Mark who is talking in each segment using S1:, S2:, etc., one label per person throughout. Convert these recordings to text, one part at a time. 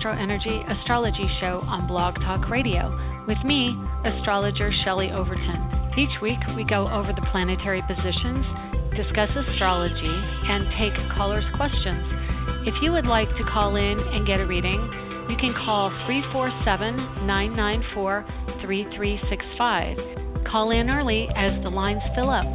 S1: AstroEnergy Astrology Show on Blog Talk Radio with me, Astrologer Shelley Overton. Each week we go over the planetary positions, discuss astrology, and take callers' questions. If you would like to call in and get a reading, you can call 347-994-3365. Call in early as the lines fill up.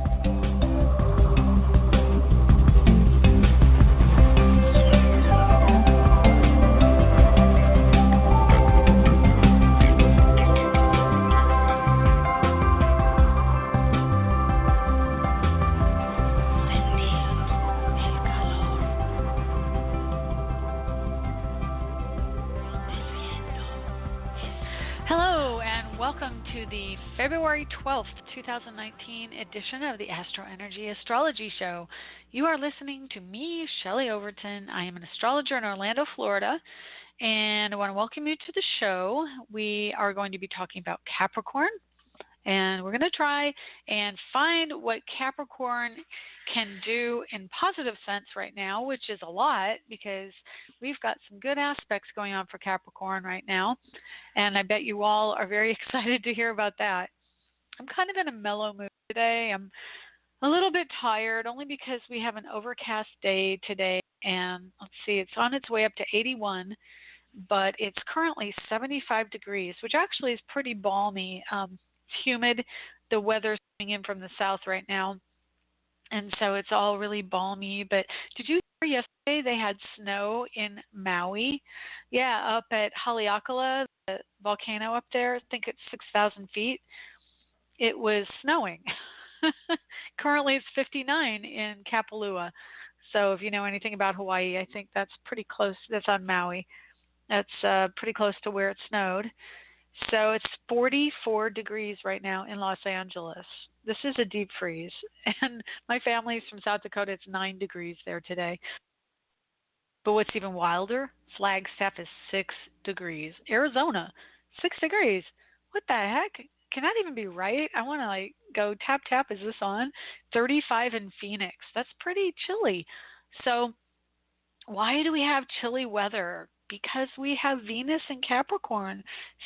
S1: Welcome to the February 12th, 2019 edition of the AstroEnergy Astrology Show. You are listening to me, Shelley Overton. I am an astrologer in Orlando, Florida, and I want to welcome you to the show. We are going to be talking about Capricorn, and we're going to try and find what Capricorn can do in positive sense right now, which is a lot because we've got some good aspects going on for Capricorn right now, and I bet you all are very excited to hear about that. I'm kind of in a mellow mood today. I'm a little bit tired only because we have an overcast day today, and let's see, it's on its way up to 81, but it's currently 75 degrees, which actually is pretty balmy. It's humid. The weather's coming in from the south right now, and so it's all really balmy. But did you hear yesterday they had snow in Maui? Yeah, up at Haleakala, the volcano up there. I think it's 6,000 feet. It was snowing. Currently it's 59 in Kapalua. So if you know anything about Hawaii, I think that's pretty close. That's on Maui. That's pretty close to where it snowed. So it's 44 degrees right now in Los Angeles. This is a deep freeze. And my family's from South Dakota. It's 9 degrees there today. But what's even wilder, Flagstaff is 6 degrees. Arizona, 6 degrees. What the heck? Can that even be right? I want to go tap, tap. Is this on? 35 in Phoenix. That's pretty chilly. So why do we have chilly weather? Because we have Venus in Capricorn,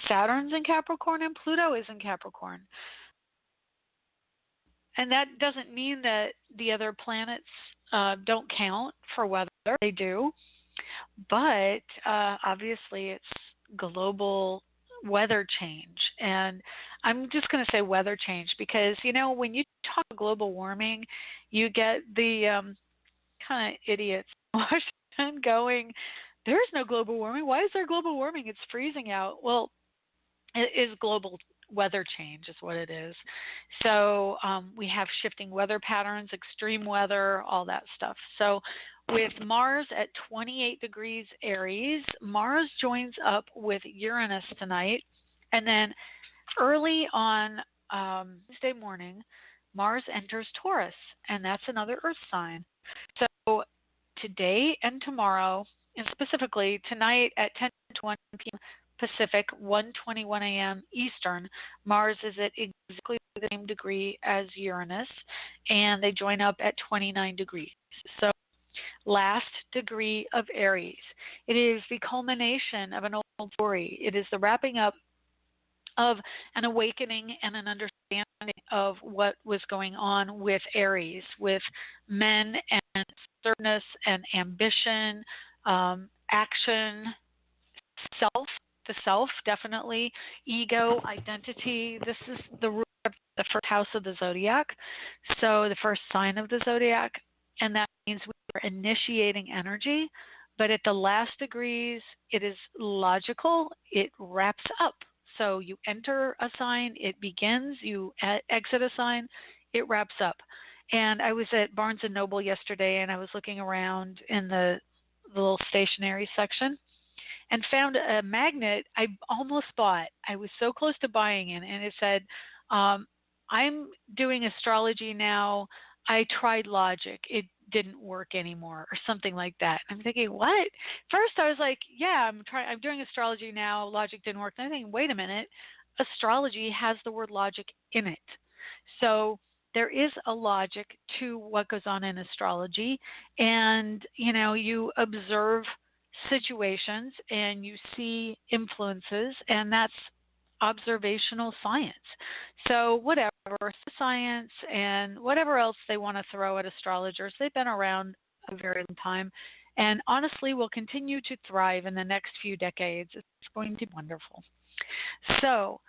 S1: Saturn's in Capricorn, and Pluto is in Capricorn. And that doesn't mean that the other planets don't count for weather. They do. But obviously it's global weather change. And I'm just going to say weather change because, when you talk global warming, you get the kind of idiots in Washington going, there's no global warming. Why is there global warming? It's freezing out. Well, it is global weather change is what it is. So we have shifting weather patterns, extreme weather, all that stuff. So with Mars at 28 degrees Aries, Mars joins up with Uranus tonight. And then early on Wednesday morning, Mars enters Taurus, and that's another Earth sign. So today and tomorrow, and specifically tonight at 10:21 p.m. Pacific, 1:21 a.m. Eastern, Mars is at exactly the same degree as Uranus, and they join up at 29 degrees. So last degree of Aries. It is the culmination of an old story. It is the wrapping up of an awakening and an understanding of what was going on with Aries, with men and assertiveness and ambition, action, the self, definitely, ego, identity. This is the root of the first house of the zodiac, so the first sign of the zodiac, and that means we are initiating energy, but at the last degrees, it is logical, it wraps up. So you enter a sign, it begins, you exit a sign, it wraps up. And I was at Barnes & Noble yesterday, and I was looking around in the little stationery section and found a magnet I almost bought. I was so close to buying it, and it said, I'm doing astrology now. I tried logic. It didn't work anymore, or something like that. I'm thinking, what? First I was like, yeah, I'm doing astrology now. Logic didn't work. And I'm thinking, wait a minute. Astrology has the word logic in it. So there is a logic to what goes on in astrology, and you observe situations and you see influences, and that's observational science. So whatever science and whatever else they want to throw at astrologers, they've been around a very long time, and honestly will continue to thrive in the next few decades. It's going to be wonderful. So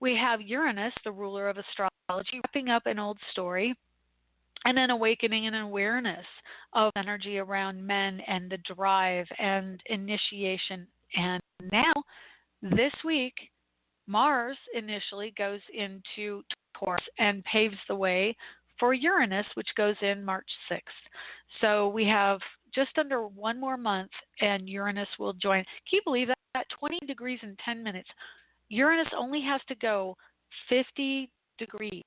S1: we have Uranus, the ruler of astrology, wrapping up an old story and then awakening an awareness of energy around men and the drive and initiation. And now, this week, Mars initially goes into Taurus and paves the way for Uranus, which goes in March 6th. So we have just under one more month and Uranus will join. Can you believe that? At 20 degrees in 10 minutes, Uranus only has to go 50 degrees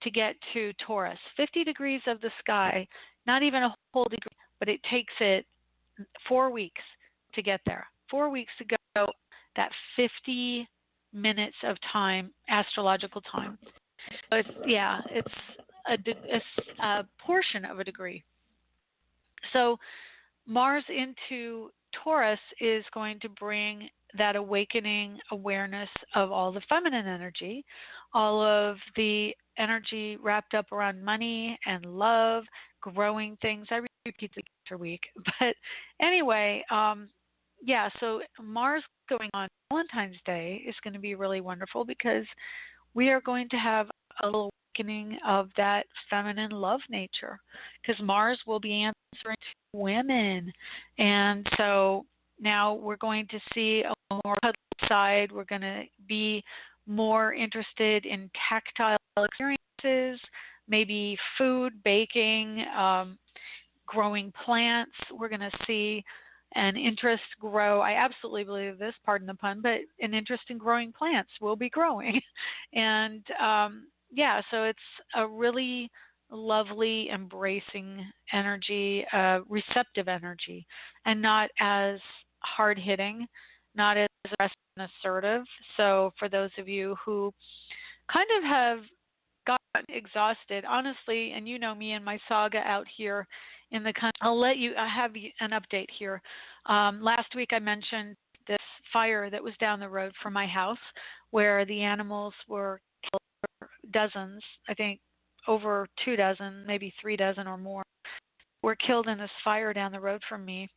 S1: to get to Taurus. 50 degrees of the sky, not even a whole degree, but it takes it 4 weeks to get there. 4 weeks to go that 50 minutes of time, astrological time. But it's a portion of a degree. So Mars into Taurus is going to bring that awakening awareness of all the feminine energy, all of the energy wrapped up around money and love, growing things. I repeat this every week. But anyway, so Mars going on Valentine's Day is going to be really wonderful because we are going to have a little awakening of that feminine love nature, because Mars will be answering to women. And so now we're going to see a more cuddly side. We're going to be more interested in tactile experiences, maybe food, baking, growing plants. We're going to see an interest grow. I absolutely believe this, pardon the pun, but an interest in growing plants will be growing. And so it's a really lovely, embracing energy, receptive energy, and not as hard-hitting, not as aggressive and assertive. So for those of you who kind of have gotten exhausted, honestly, and you know me and my saga out here in the country, I have an update here. Last week I mentioned this fire that was down the road from my house where the animals were killed, dozens, I think over 2 dozen, maybe 3 dozen or more, were killed in this fire down the road from me.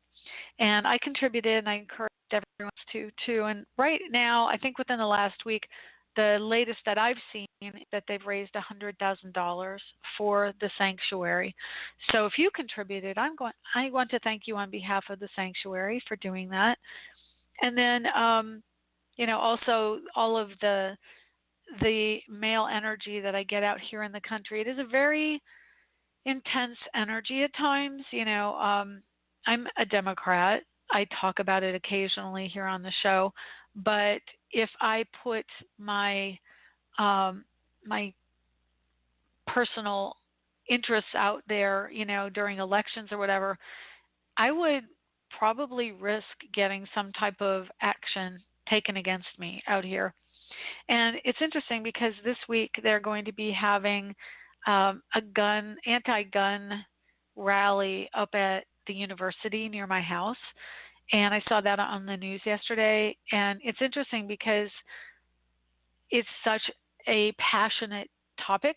S1: And I contributed, and I encouraged everyone to too. And right now, I think within the last week, the latest that I've seen that they've raised $100,000 for the sanctuary. So if you contributed, I want to thank you on behalf of the sanctuary for doing that. And then, also all of the male energy that I get out here in the country. It is a very intense energy at times. I'm a Democrat. I talk about it occasionally here on the show, but if I put my my personal interests out there, during elections or whatever, I would probably risk getting some type of action taken against me out here. And it's interesting because this week they're going to be having a anti-gun rally up at the university near my house. And I saw that on the news yesterday. And it's interesting because it's such a passionate topic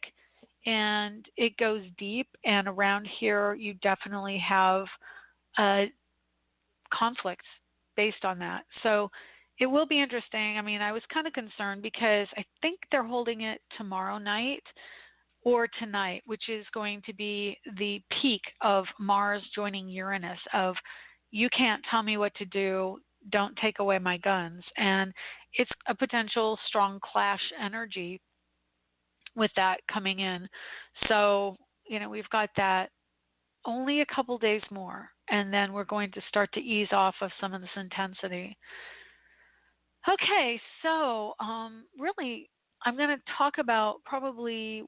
S1: and it goes deep. And around here, you definitely have conflicts based on that. So it will be interesting. I mean, I was kind of concerned because I think they're holding it tomorrow night or tonight, which is going to be the peak of Mars joining Uranus of, you can't tell me what to do, don't take away my guns. And it's a potential strong clash energy with that coming in. So, we've got that only a couple days more, and then we're going to start to ease off of some of this intensity. Okay, so really, I'm going to talk about probably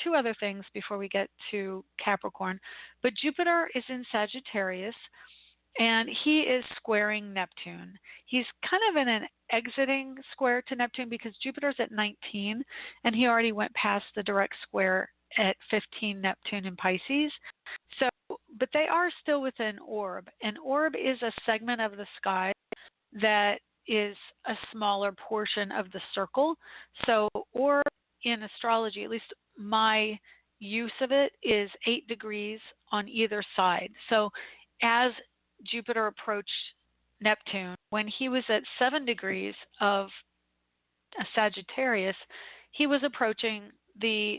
S1: two other things before we get to Capricorn. But Jupiter is in Sagittarius, and he is squaring Neptune. He's kind of in an exiting square to Neptune because Jupiter's at 19, and he already went past the direct square at 15 Neptune in Pisces. So but they are still within orb. An orb is a segment of the sky that is a smaller portion of the circle. So orb in astrology, at least my use of it, is 8 degrees on either side. So as Jupiter approached Neptune, when he was at 7 degrees of Sagittarius, he was approaching the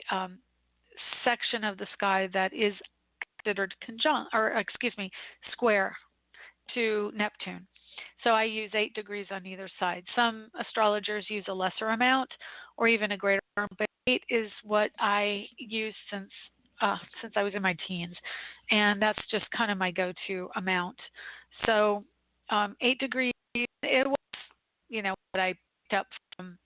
S1: section of the sky that is considered square to Neptune. So I use 8 degrees on either side. Some astrologers use a lesser amount or even a greater amount, but 8 is what I use since I was in my teens, and that's just kind of my go-to amount. So 8 degrees, it was, what I picked up from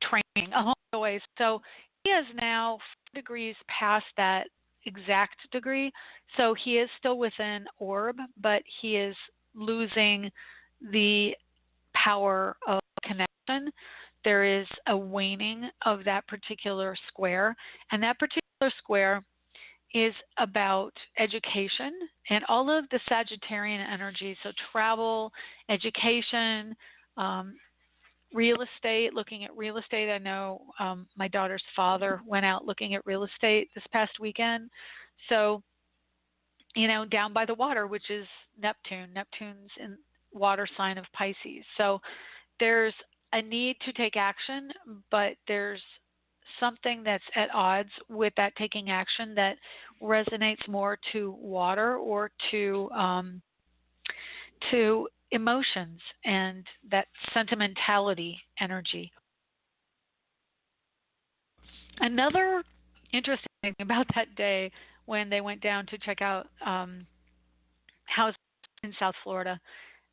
S1: training along the way. So he is now 4 degrees past that exact degree. So he is still within orb, but he is losing the power of connection. There is a waning of that particular square, and that particular square is about education and all of the Sagittarian energy. So travel, education, real estate, looking at real estate. I know my daughter's father went out looking at real estate this past weekend. So, down by the water, which is Neptune. Neptune's in water sign of Pisces. So there's a need to take action, but there's something that's at odds with that taking action that resonates more to water or to emotions and that sentimentality energy. Another interesting thing about that day when they went down to check out houses in South Florida,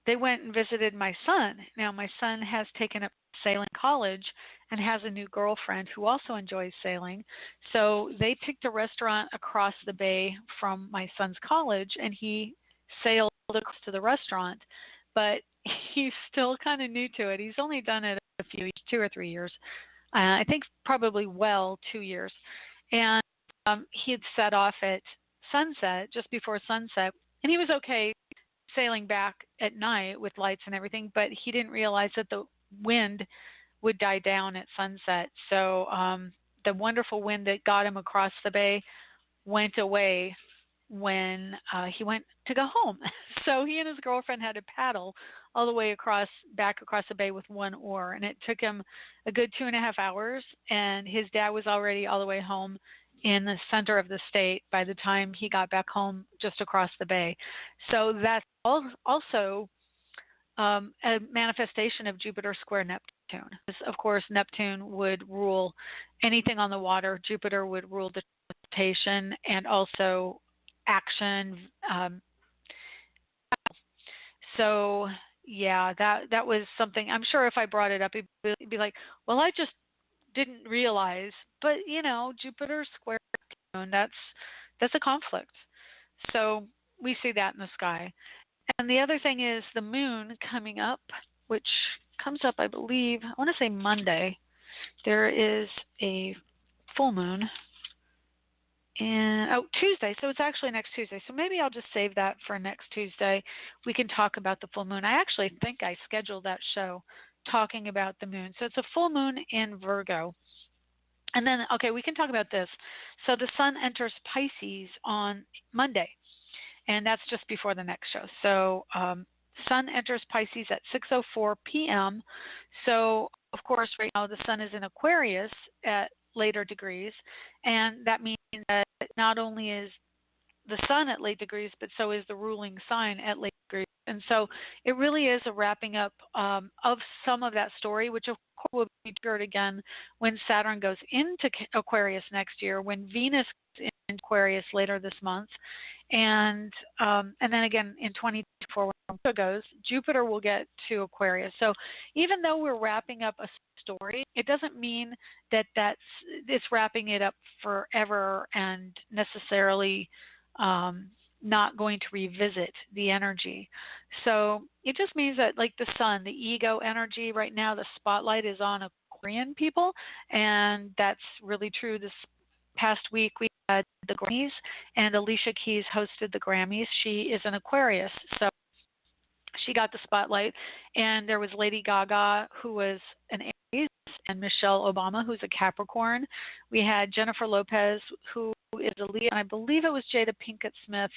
S1: they went and visited my son. Now, my son has taken up sailing college and has a new girlfriend who also enjoys sailing. So they picked a restaurant across the bay from my son's college, and he sailed across to the restaurant. But he's still kind of new to it. He's only done it a few, 2 or 3 years. I think probably 2 years. And he had set off at sunset, just before sunset, and he was okay sailing back at night with lights and everything, but he didn't realize that the wind would die down at sunset. So the wonderful wind that got him across the bay went away when he went to go home. So he and his girlfriend had to paddle all the way back across the bay with one oar, and it took him a good 2.5 hours, and his dad was already all the way home in the center of the state by the time he got back home just across the bay. So that's also a manifestation of Jupiter square Neptune. Of course, Neptune would rule anything on the water. Jupiter would rule the transportation and also action. So yeah, that was something. I'm sure if I brought it up, he'd be like, "Well, I just didn't realize." But Jupiter square Neptune, that's a conflict. So we see that in the sky. And the other thing is the moon coming up, which comes up, I believe, I want to say Monday. There is a full moon. And Tuesday. So it's actually next Tuesday. So maybe I'll just save that for next Tuesday. We can talk about the full moon. I actually think I scheduled that show talking about the moon. So it's a full moon in Virgo. And then, okay, we can talk about this. So the sun enters Pisces on Monday, and that's just before the next show. So sun enters Pisces at 6:04 p.m. So, of course, right now the sun is in Aquarius at later degrees, and that means that not only is the sun at late degrees, but so is the ruling sign at late degrees. And so it really is a wrapping up of some of that story, which of course will be triggered again when Saturn goes into Aquarius next year, when Venus goes into Aquarius later this month, and then again in 2024 when Pluto goes, Jupiter will get to Aquarius. So even though we're wrapping up a story, it doesn't mean that it's wrapping it up forever and necessarily not going to revisit the energy. So it just means that, like the sun, the ego energy right now, the spotlight is on Aquarian people, and that's really true. past week we had the Grammys, and Alicia Keys hosted the Grammys. She is an Aquarius, so she got the spotlight. And there was Lady Gaga, who was an Aries, and Michelle Obama, who's a Capricorn. We had Jennifer Lopez, who is a Leo, and I believe it was Jada Pinkett Smith.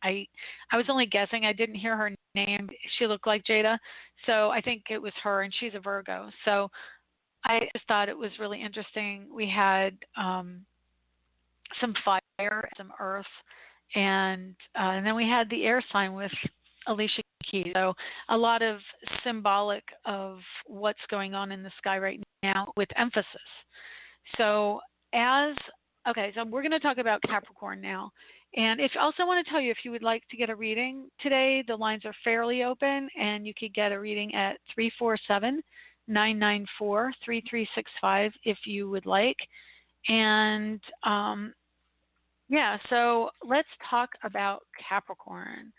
S1: I was only guessing. I didn't hear her name. She looked like Jada, so I think it was her, and she's a Virgo. So I just thought it was really interesting. We had some fire, some earth, and then we had the air sign with Alicia Keys. So a lot of symbolic of what's going on in the sky right now with emphasis. So so we're going to talk about Capricorn now. And if also want to tell you, if you would like to get a reading today, the lines are fairly open, and you could get a reading at 347-994-3365 if you would like. And so let's talk about Capricorn.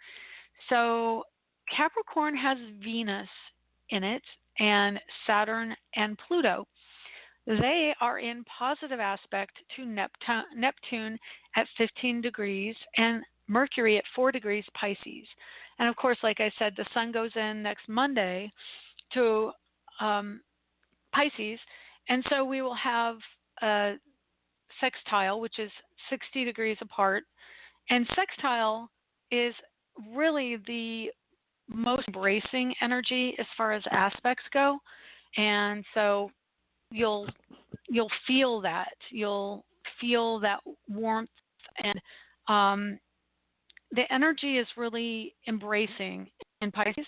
S1: So Capricorn has Venus in it, and Saturn and Pluto. They are in positive aspect to Neptune at 15 degrees and Mercury at 4 degrees Pisces. And of course, like I said, the sun goes in next Monday to Pisces, and so we will have a sextile, which is 60 degrees apart. And sextile is really the most bracing energy as far as aspects go. And so you'll feel that. You'll feel that warmth, and the energy is really embracing in Pisces.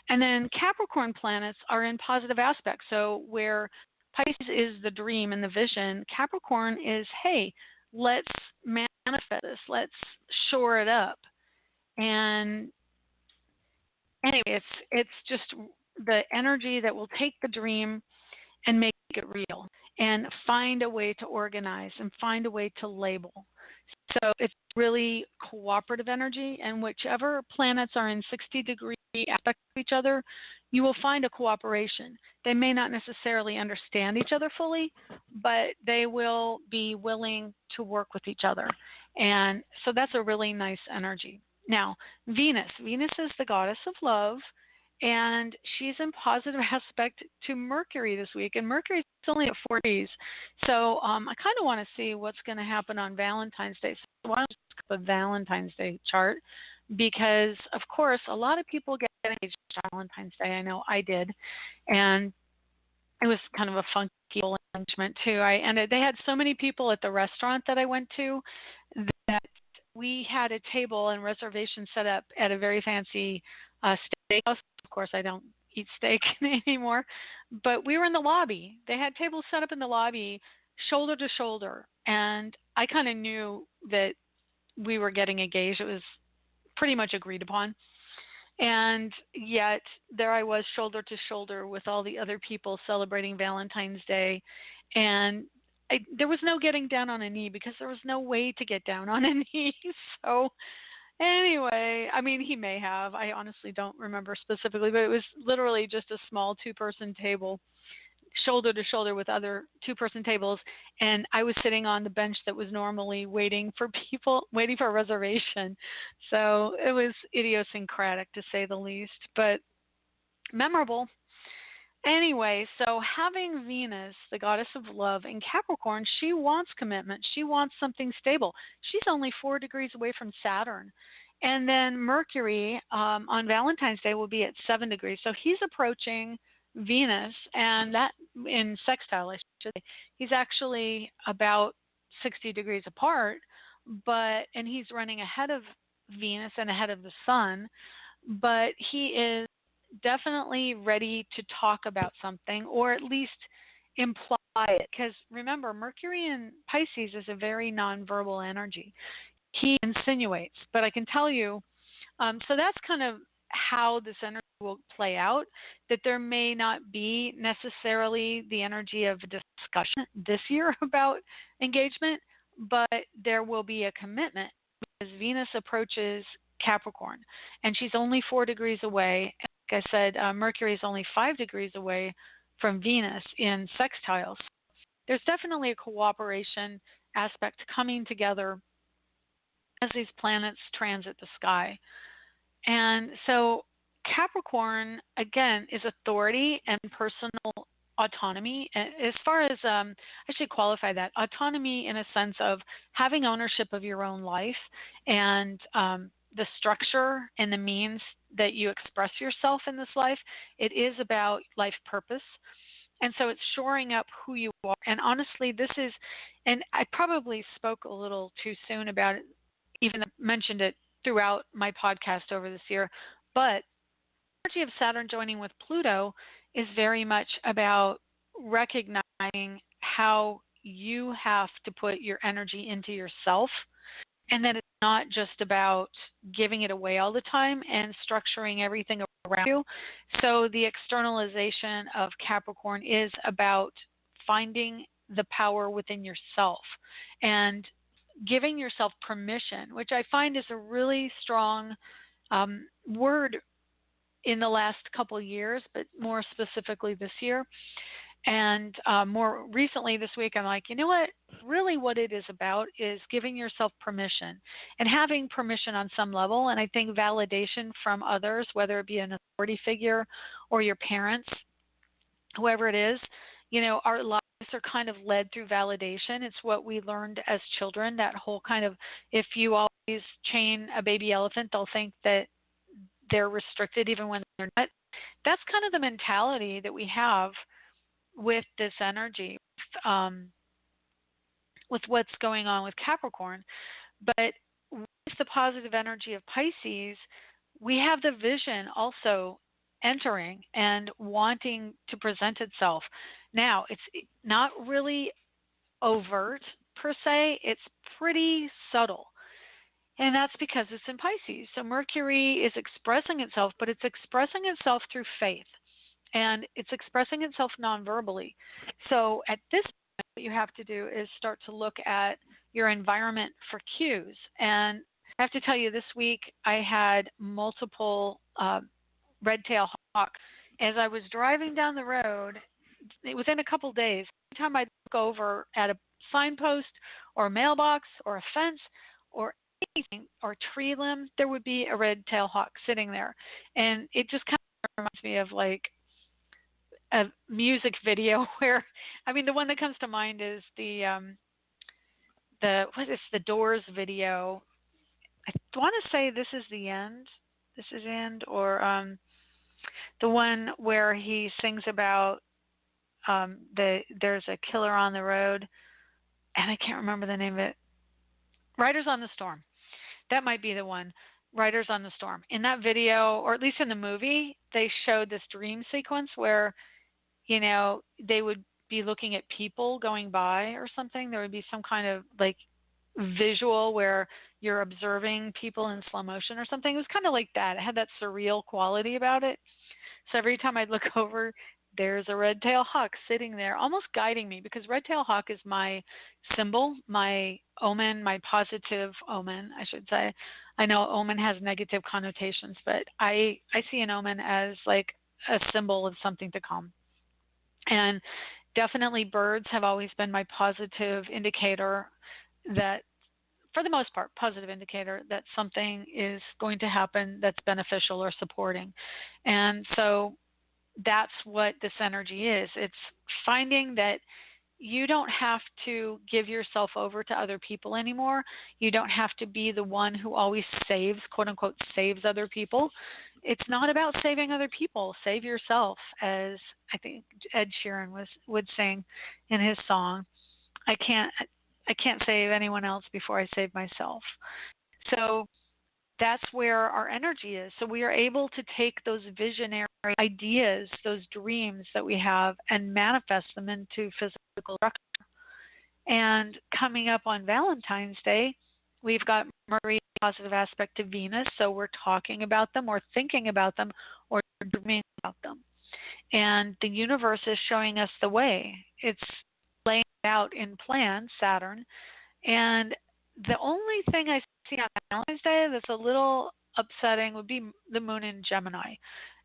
S1: And then Capricorn planets are in positive aspects. So where Pisces is the dream and the vision, Capricorn is, hey, let's manifest this. Let's shore it up. And anyway, it's just the energy that will take the dream and make it real, and find a way to organize and find a way to label. So it's really cooperative energy, and whichever planets are in 60-degree aspect to each other, you will find a cooperation. They may not necessarily understand each other fully, but they will be willing to work with each other. And so that's a really nice energy. Now, Venus is the goddess of love, and she's in positive aspect to Mercury this week, and Mercury's only at 4 degrees. So I kind of want to see what's going to happen on Valentine's Day. So why don't we just look at the Valentine's Day chart? Because, of course, a lot of people get engaged on Valentine's Day. I know I did, and it was kind of a funky arrangement too. They had so many people at the restaurant that I went to that we had a table and reservation set up at a very fancy steakhouse. Of course, I don't eat steak anymore, but we were in the lobby. They had tables set up in the lobby, shoulder to shoulder, and I kind of knew that we were getting engaged. It was pretty much agreed upon. And yet there I was, shoulder to shoulder with all the other people celebrating Valentine's Day. And there was no getting down on a knee, because there was no way to get down on a knee. So anyway, I mean, he may have. I honestly don't remember specifically, but it was literally just a small two-person table, shoulder to shoulder with other two-person tables, and I was sitting on the bench that was normally waiting for a reservation. So it was idiosyncratic, to say the least, but memorable. Anyway, so having Venus, the goddess of love, in Capricorn, she wants commitment. She wants something stable. She's only 4 degrees away from Saturn. And then Mercury on Valentine's Day will be at 7 degrees. So he's approaching Venus, and that in sextile, I should say. He's actually about 60 degrees apart, and he's running ahead of Venus and ahead of the sun, but he is definitely ready to talk about something, or at least imply it. Because remember, Mercury in Pisces is a very nonverbal energy. He insinuates, but I can tell you, so that's kind of how this energy will play out, that there may not be necessarily the energy of a discussion this year about engagement, but there will be a commitment, because Venus approaches Capricorn, and she's only 4 degrees away. Like I said, Mercury is only 5 degrees away from Venus in sextiles. There's definitely a cooperation aspect coming together as these planets transit the sky. And so Capricorn, again, is authority and personal autonomy. As far as, I should qualify that, autonomy in a sense of having ownership of your own life and the structure and the means that you express yourself in this life. It is about life purpose. And so it's shoring up who you are. And honestly, this is, and I probably spoke a little too soon about it, even mentioned it throughout my podcast over this year, but the energy of Saturn joining with Pluto is very much about recognizing how you have to put your energy into yourself, and that it's not just about giving it away all the time and structuring everything around you. So the externalization of Capricorn is about finding the power within yourself and giving yourself permission, which I find is a really strong word in the last couple of years, but more specifically this year. And more recently this week, I'm like, you know what? Really what it is about is giving yourself permission and having permission on some level. And I think validation from others, whether it be an authority figure or your parents, whoever it is, you know, our lives are kind of led through validation. It's what we learned as children, that whole kind of, if you always chain a baby elephant, they'll think that they're restricted even when they're not. That's kind of the mentality that we have with this energy, with what's going on with Capricorn. But with the positive energy of Pisces, we have the vision also entering and wanting to present itself. Now, it's not really overt per se, it's pretty subtle. And that's because it's in Pisces. So Mercury is expressing itself, but it's expressing itself through faith. And it's expressing itself non-verbally. So at this point, what you have to do is start to look at your environment for cues. And I have to tell you, this week I had multiple red-tailed hawk. As I was driving down the road, within a couple days, every time I'd look over at a signpost or a mailbox or a fence or anything or tree limb, there would be a red-tailed hawk sitting there. And it just kind of reminds me of like a music video where, I mean, the one that comes to mind is the Doors video. I want to say This Is the End. This is End, or the one where he sings about there's a killer on the road, and I can't remember the name of it. Riders on the Storm. That might be the one. Riders on the Storm. In that video, or at least in the movie, they showed this dream sequence where, you know, they would be looking at people going by or something. There would be some kind of like visual where you're observing people in slow motion or something. It was kind of like that. It had that surreal quality about it. So every time I'd look over, there's a red-tailed hawk sitting there, almost guiding me, because red-tailed hawk is my symbol, my omen, my positive omen, I should say. I know omen has negative connotations, but I see an omen as like a symbol of something to come. And definitely birds have always been my positive indicator that, for the most part, positive indicator that something is going to happen that's beneficial or supporting. And so that's what this energy is. It's finding that you don't have to give yourself over to other people anymore. You don't have to be the one who always saves, quote unquote, saves other people. It's not about saving other people. Save yourself, as I think Ed Sheeran would sing in his song. I can't save anyone else before I save myself. So that's where our energy is. So we are able to take those visionary ideas, those dreams that we have, and manifest them into physical structure. And coming up on Valentine's Day, we've got Mercury, positive aspect to Venus. So we're talking about them, or thinking about them, or dreaming about them. And the universe is showing us the way. It's laying out in plan, Saturn. And the only thing I see on Valentine's Day that's a little upsetting would be the moon in Gemini.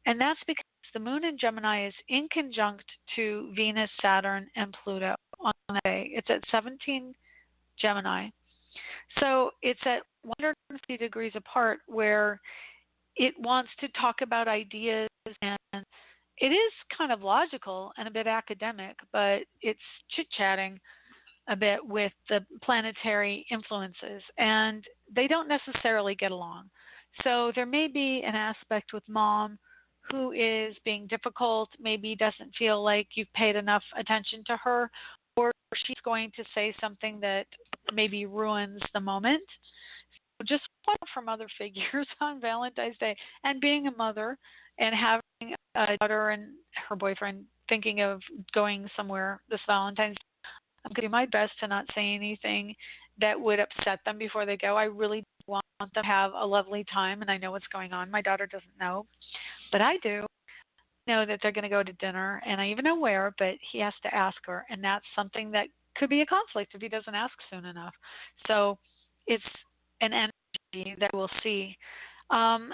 S1: And that's because the moon in Gemini is in conjunct to Venus, Saturn, and Pluto on that day. It's at 17 Gemini. So it's at 150 degrees apart where it wants to talk about ideas, and it is kind of logical and a bit academic, but it's chit-chatting a bit with the planetary influences, and they don't necessarily get along. So there may be an aspect with mom who is being difficult, maybe doesn't feel like you've paid enough attention to her, or she's going to say something that maybe ruins the moment. So just watch out for mother figures on Valentine's Day. And being a mother and having a daughter and her boyfriend thinking of going somewhere this Valentine's, I'm going to do my best to not say anything that would upset them before they go. I really want them to have a lovely time, and I know what's going on. My daughter doesn't know, but I do know that they're going to go to dinner, and I even know where, but he has to ask her, and that's something that could be a conflict if he doesn't ask soon enough. So it's an energy that we'll see. Um,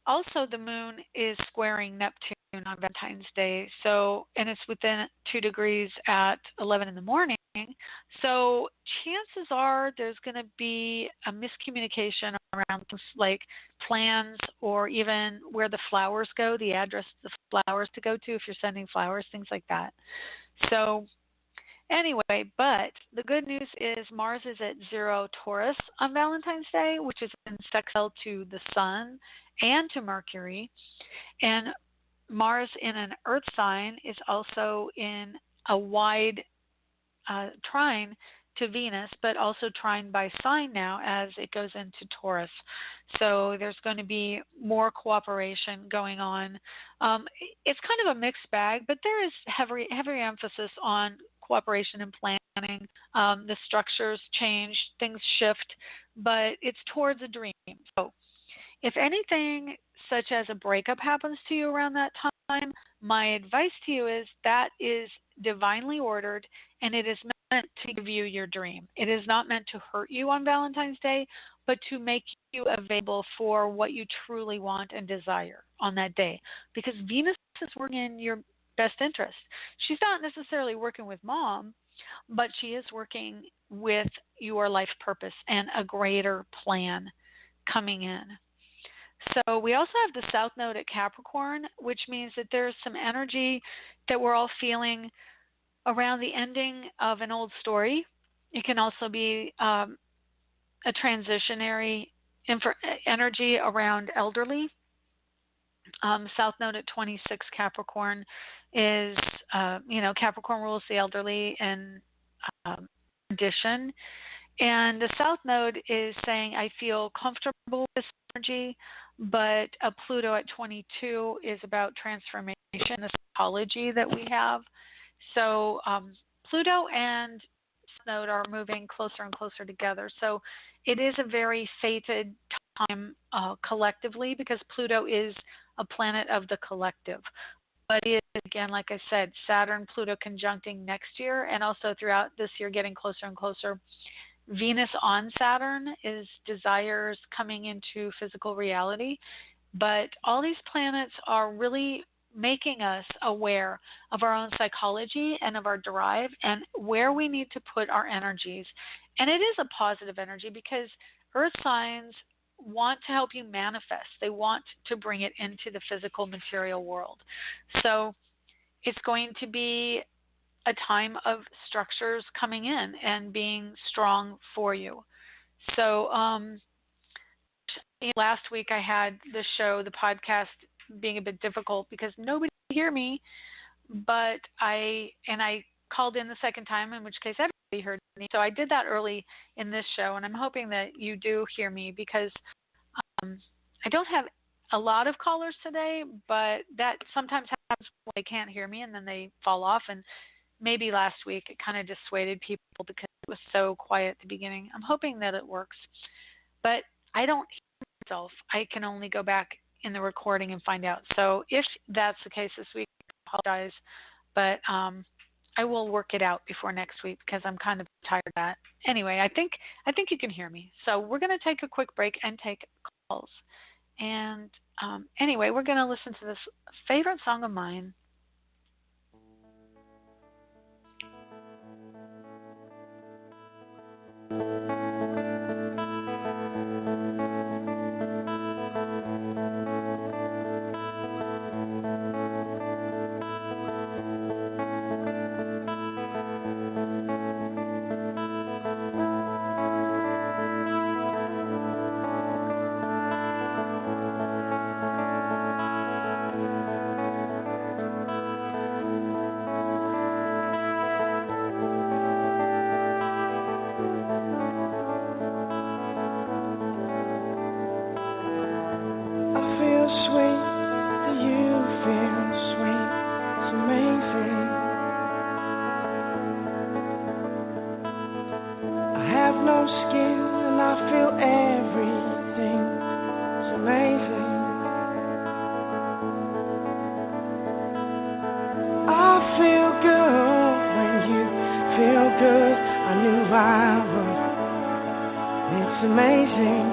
S1: Also, the moon is squaring Neptune on Valentine's Day, so and it's within 2 degrees at 11 in the morning. So chances are there's going to be a miscommunication around things like plans or even where the flowers go, the address the flowers to go to if you're sending flowers, things like that. So anyway, but the good news is Mars is at 0 Taurus on Valentine's Day, which is in sextile to the Sun and to Mercury. And Mars in an Earth sign is also in a wide trine to Venus, but also trine by sign now as it goes into Taurus. So there's going to be more cooperation going on. It's kind of a mixed bag, but there is heavy emphasis on cooperation and planning. The structures change, things shift, but it's towards a dream. So if anything such as a breakup happens to you around that time, my advice to you is that is divinely ordered, and it is meant to give you your dream. It is not meant to hurt you on Valentine's Day, but to make you available for what you truly want and desire on that day. Because Venus is working in your best interest. She's not necessarily working with mom, but she is working with your life purpose and a greater plan coming in. So we also have the South Node at Capricorn, which means that there's some energy that we're all feeling around the ending of an old story. It can also be a transitionary energy around elderly. South Node at 26 Capricorn is, Capricorn rules the elderly and tradition. And the South Node is saying, I feel comfortable with this energy, but a Pluto at 22 is about transformation, the psychology that we have. So Pluto and South Node are moving closer and closer together. So it is a very fated time collectively because Pluto is a planet of the collective. But it is, again, like I said, Saturn, Pluto conjuncting next year, and also throughout this year getting closer and closer. Venus on Saturn is desires coming into physical reality, but all these planets are really making us aware of our own psychology and of our drive and where we need to put our energies. And it is a positive energy because earth signs want to help you manifest. They want to bring it into the physical material world. So it's going to be a time of structures coming in and being strong for you. So last week I had the show, the podcast being a bit difficult because nobody could hear me, but I called in the second time, in which case everybody heard me. So I did that early in this show, and I'm hoping that you do hear me because I don't have a lot of callers today, but that sometimes happens when they can't hear me and then they fall off. And maybe last week it kind of dissuaded people because it was so quiet at the beginning. I'm hoping that it works. But I don't hear myself. I can only go back in the recording and find out. So if that's the case this week, I apologize. But I will work it out before next week because I'm kind of tired of that. Anyway, I think you can hear me. So we're going to take a quick break and take calls. And anyway, we're going to listen to this favorite song of mine.
S2: no skin and I feel everything. It's amazing. I feel good when you feel good. I knew I would. It's amazing.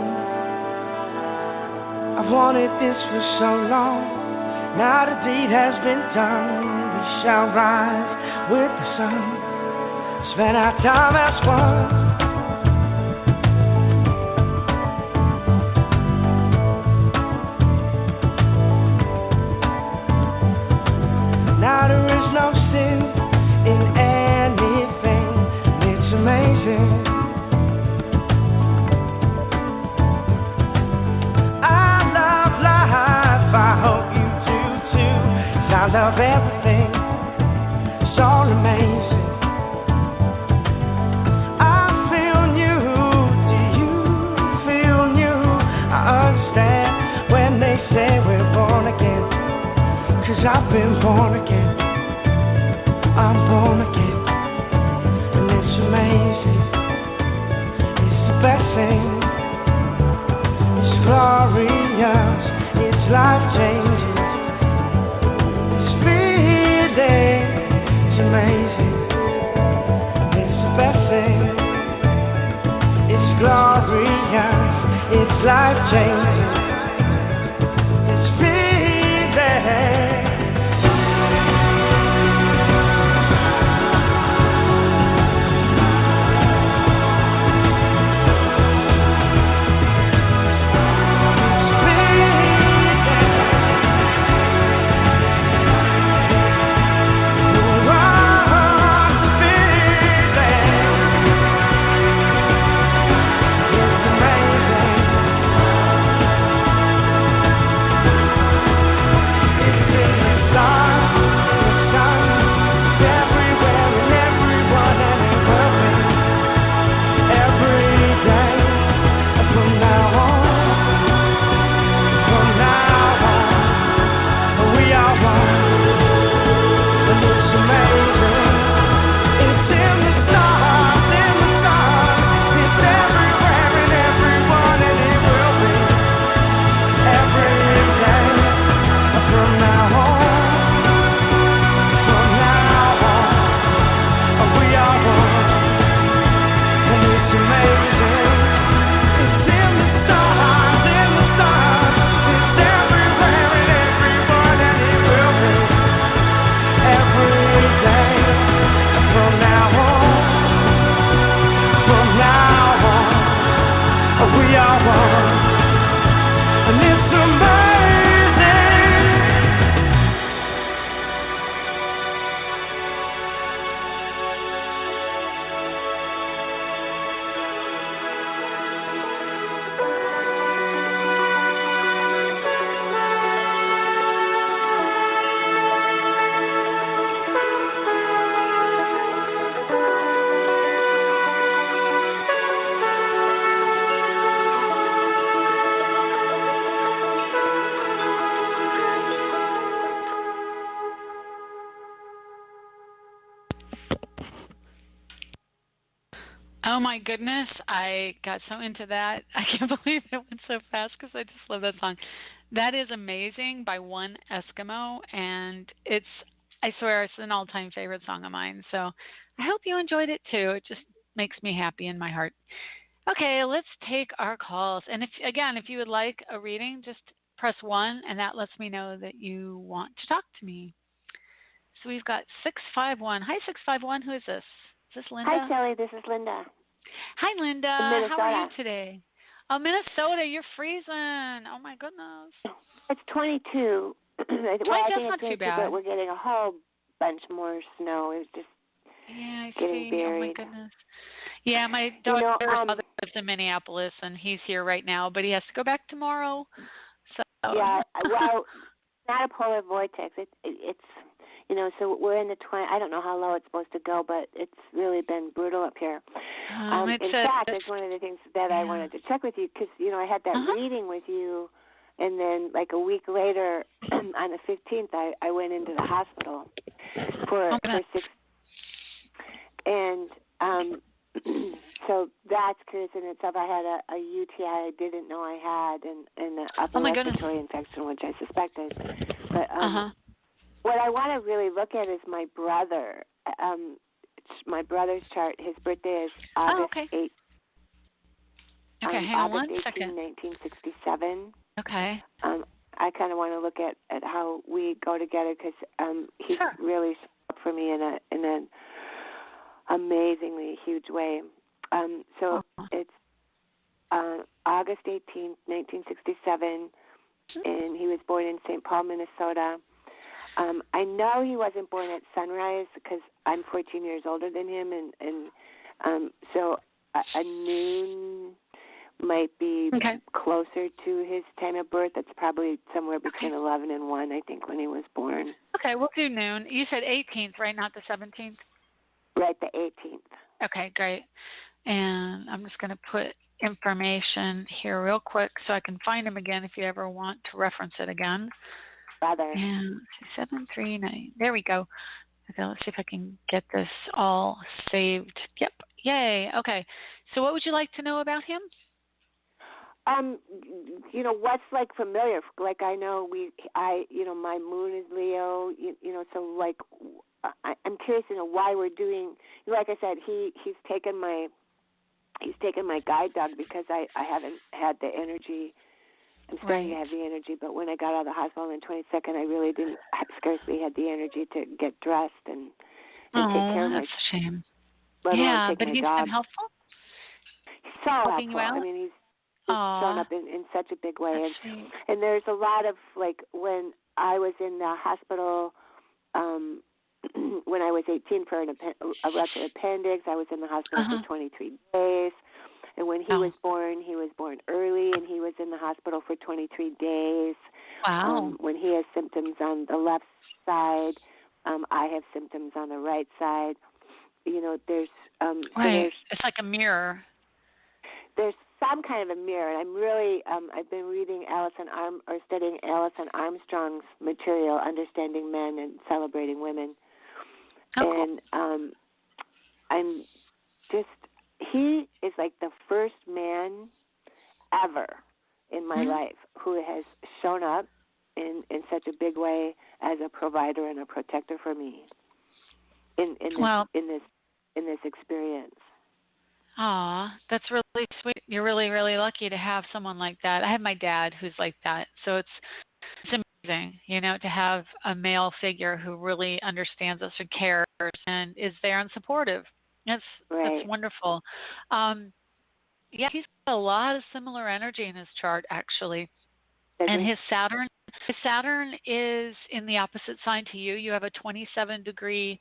S2: I've wanted this for so long. Now the deed has been done. We shall rise with the sun. Spend our time as one. Now there is no sin in anything. It's amazing. I love life. I hope you do too. 'Cause I love everything. It's all amazing. I feel new. Do you feel new? I understand when they say we're born again. 'Cause I've been born again. I'm born again. And it's amazing. It's the best thing. It's glorious. It's life-changing. It's feeling. It's amazing. It's the best thing. It's glorious. It's life-changing. It's feeling.
S1: Oh my goodness, I got so into that. I can't believe it went so fast because I just love that song. That is Amazing by One Eskimo, and I swear, it's an all-time favorite song of mine. So I hope you enjoyed it too. It just makes me happy in my heart. Okay, let's take our calls. And if you would like a reading, just press 1, and that lets me know that you want to talk to me. So we've got 651. Hi, 651. Who is this? Is this Linda?
S3: Hi, Shelley. This is Linda.
S1: Hi, Linda. How are you today? Oh, Minnesota. You're freezing. Oh, my goodness.
S3: It's 22.
S1: Well, I think
S3: it's
S1: not too bad.
S3: But we're getting a whole bunch more snow. It's just getting buried.
S1: Oh, my goodness. Yeah, my daughter's mother lives in Minneapolis, and he's here right now, but he has to go back tomorrow. So.
S3: Yeah, well, not a polar vortex. It's so we're in the 20. I don't know how low it's supposed to go, but it's really been brutal up here. In fact, it's one of the things that I wanted to check with you because, I had that reading with you, and then like a week later, on the 15th, I went into the hospital for 6. And so that's curious in itself. I had a UTI I didn't know I had, and an upper respiratory infection, which I suspected. But what I want to really look at is my brother. My brother's chart. His birthday is August 8th.
S1: Okay, hang on 1
S3: August 18,
S1: second.
S3: 1967.
S1: Okay.
S3: I kind of want to look at how we go together because he's really up for me in an amazingly huge way. So it's August 18th, 1967, and he was born in St. Paul, Minnesota. I know he wasn't born at sunrise because I'm 14 years older than him, and so a noon might be closer to his time of birth. It's probably somewhere between 11 and 1, I think, when he was born.
S1: Okay, we'll do noon. You said 18th, right, not the 17th?
S3: Right, the 18th.
S1: Okay, great. And I'm just going to put information here real quick so I can find him again if you ever want to reference it again.
S3: Brother.
S1: And 739. There we go. Okay, let's see if I can get this all saved. Yep. Yay. Okay. So what would you like to know about him?
S3: What's like familiar? Like I know my moon is Leo. So like I'm curious to know why we're doing. Like I said, he's taken my guide dog because I haven't had the energy. I'm starting to have the energy, but when I got out of the hospital on the 22nd, I really scarcely had the energy to get dressed and take care of
S1: that's a shame.
S3: But
S1: he's been helpful?
S3: He's so helpful. I mean, he's shown up in such a big way. And there's a lot of, like, when I was in the hospital, when I was 18 for a ruptured appendix, I was in the hospital for 23 days. And when he was born early, and he was in the hospital for 23 days.
S1: Wow.
S3: When he has symptoms on the left side, I have symptoms on the right side. There's
S1: it's like a mirror.
S3: There's some kind of a mirror, and I'm really I've been reading studying Alison Armstrong's material, Understanding Men and Celebrating Women. And I'm just, he is like the first man ever in my life who has shown up in such a big way as a provider and a protector for me in this experience.
S1: Aw, that's really sweet. You're really, really lucky to have someone like that. I have my dad who's like that, so it's amazing, to have a male figure who really understands us and cares and is there and supportive. That's wonderful. He's got a lot of similar energy in his chart, actually. And his Saturn is in the opposite sign to you. You have a 27-degree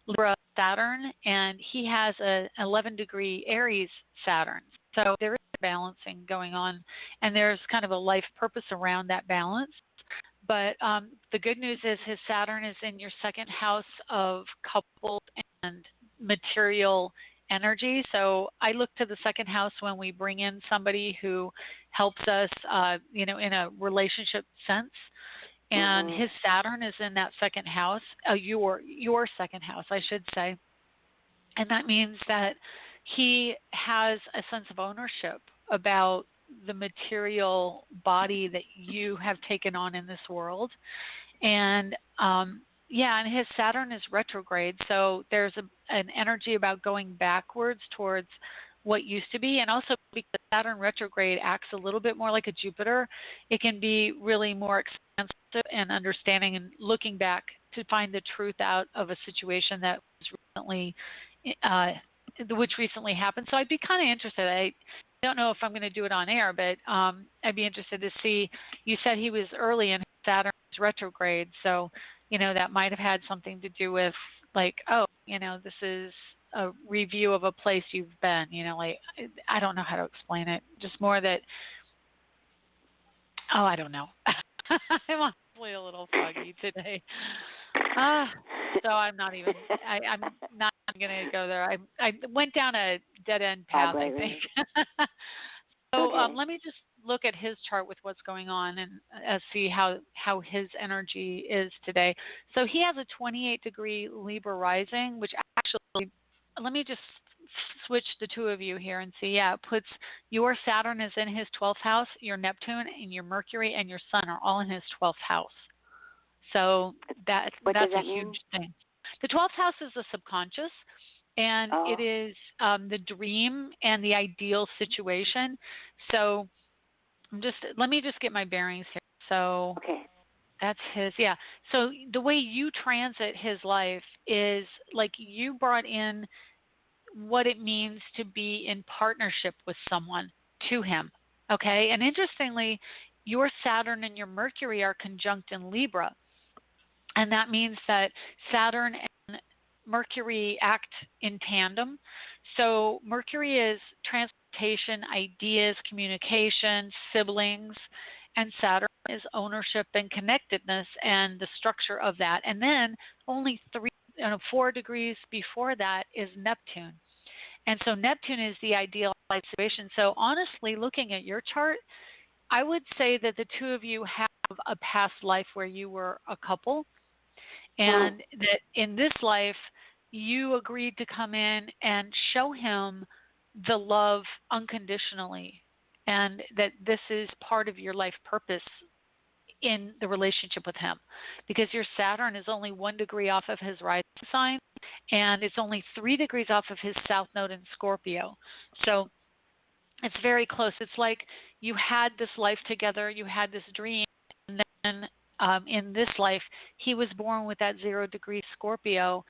S1: Libra Saturn, and he has a 11-degree Aries Saturn. So there is a balancing going on, and there's kind of a life purpose around that balance. But the good news is his Saturn is in your second house of couples and material energy. So I look to the second house when we bring in somebody who helps us, in a relationship sense. And his Saturn is in that second house, your second house, I should say. And that means that he has a sense of ownership about the material body that you have taken on in this world. And and his Saturn is retrograde, so there's an energy about going backwards towards what used to be. And also because Saturn retrograde acts a little bit more like a Jupiter, it can be really more expansive and understanding and looking back to find the truth out of a situation that was recently happened. So I'd be kind of interested. I don't know if I'm going to do it on air, but I'd be interested to see. You said he was early in Saturn's retrograde, so that might have had something to do with this is a review of a place you've been. I don't know how to explain it. Just more that. Oh, I don't know. I'm honestly a little foggy today. So I'm not even. I'm not going to go there. I went down a dead end path, I think. So let me just look at his chart with what's going on and see how his energy is today. So he has a 28-degree Libra rising, which actually, let me just switch the two of you here and see. Yeah, it puts your Saturn is in his 12th house, your Neptune and your Mercury and your Sun are all in his 12th house. So that's a huge thing. The 12th house is the subconscious, and it is the dream and the ideal situation. So let me just get my bearings here. So that's his, yeah. So the way you transit his life is like you brought in what it means to be in partnership with someone to him, okay? And interestingly, your Saturn and your Mercury are conjunct in Libra. And that means that Saturn and Mercury act in tandem. So Mercury is transportation, ideas, communication, siblings, and Saturn is ownership and connectedness and the structure of that. And then only 4 degrees before that is Neptune. And so Neptune is the ideal situation. So honestly, looking at your chart, I would say that the two of you have a past life where you were a couple, and that in this life you agreed to come in and show him the love unconditionally, and that this is part of your life purpose in the relationship with him, because your Saturn is only 1 degree off of his rising sign, and it's only 3 degrees off of his south node in Scorpio. So it's very close. It's like you had this life together, you had this dream, and then in this life, he was born with that 0 degree Scorpio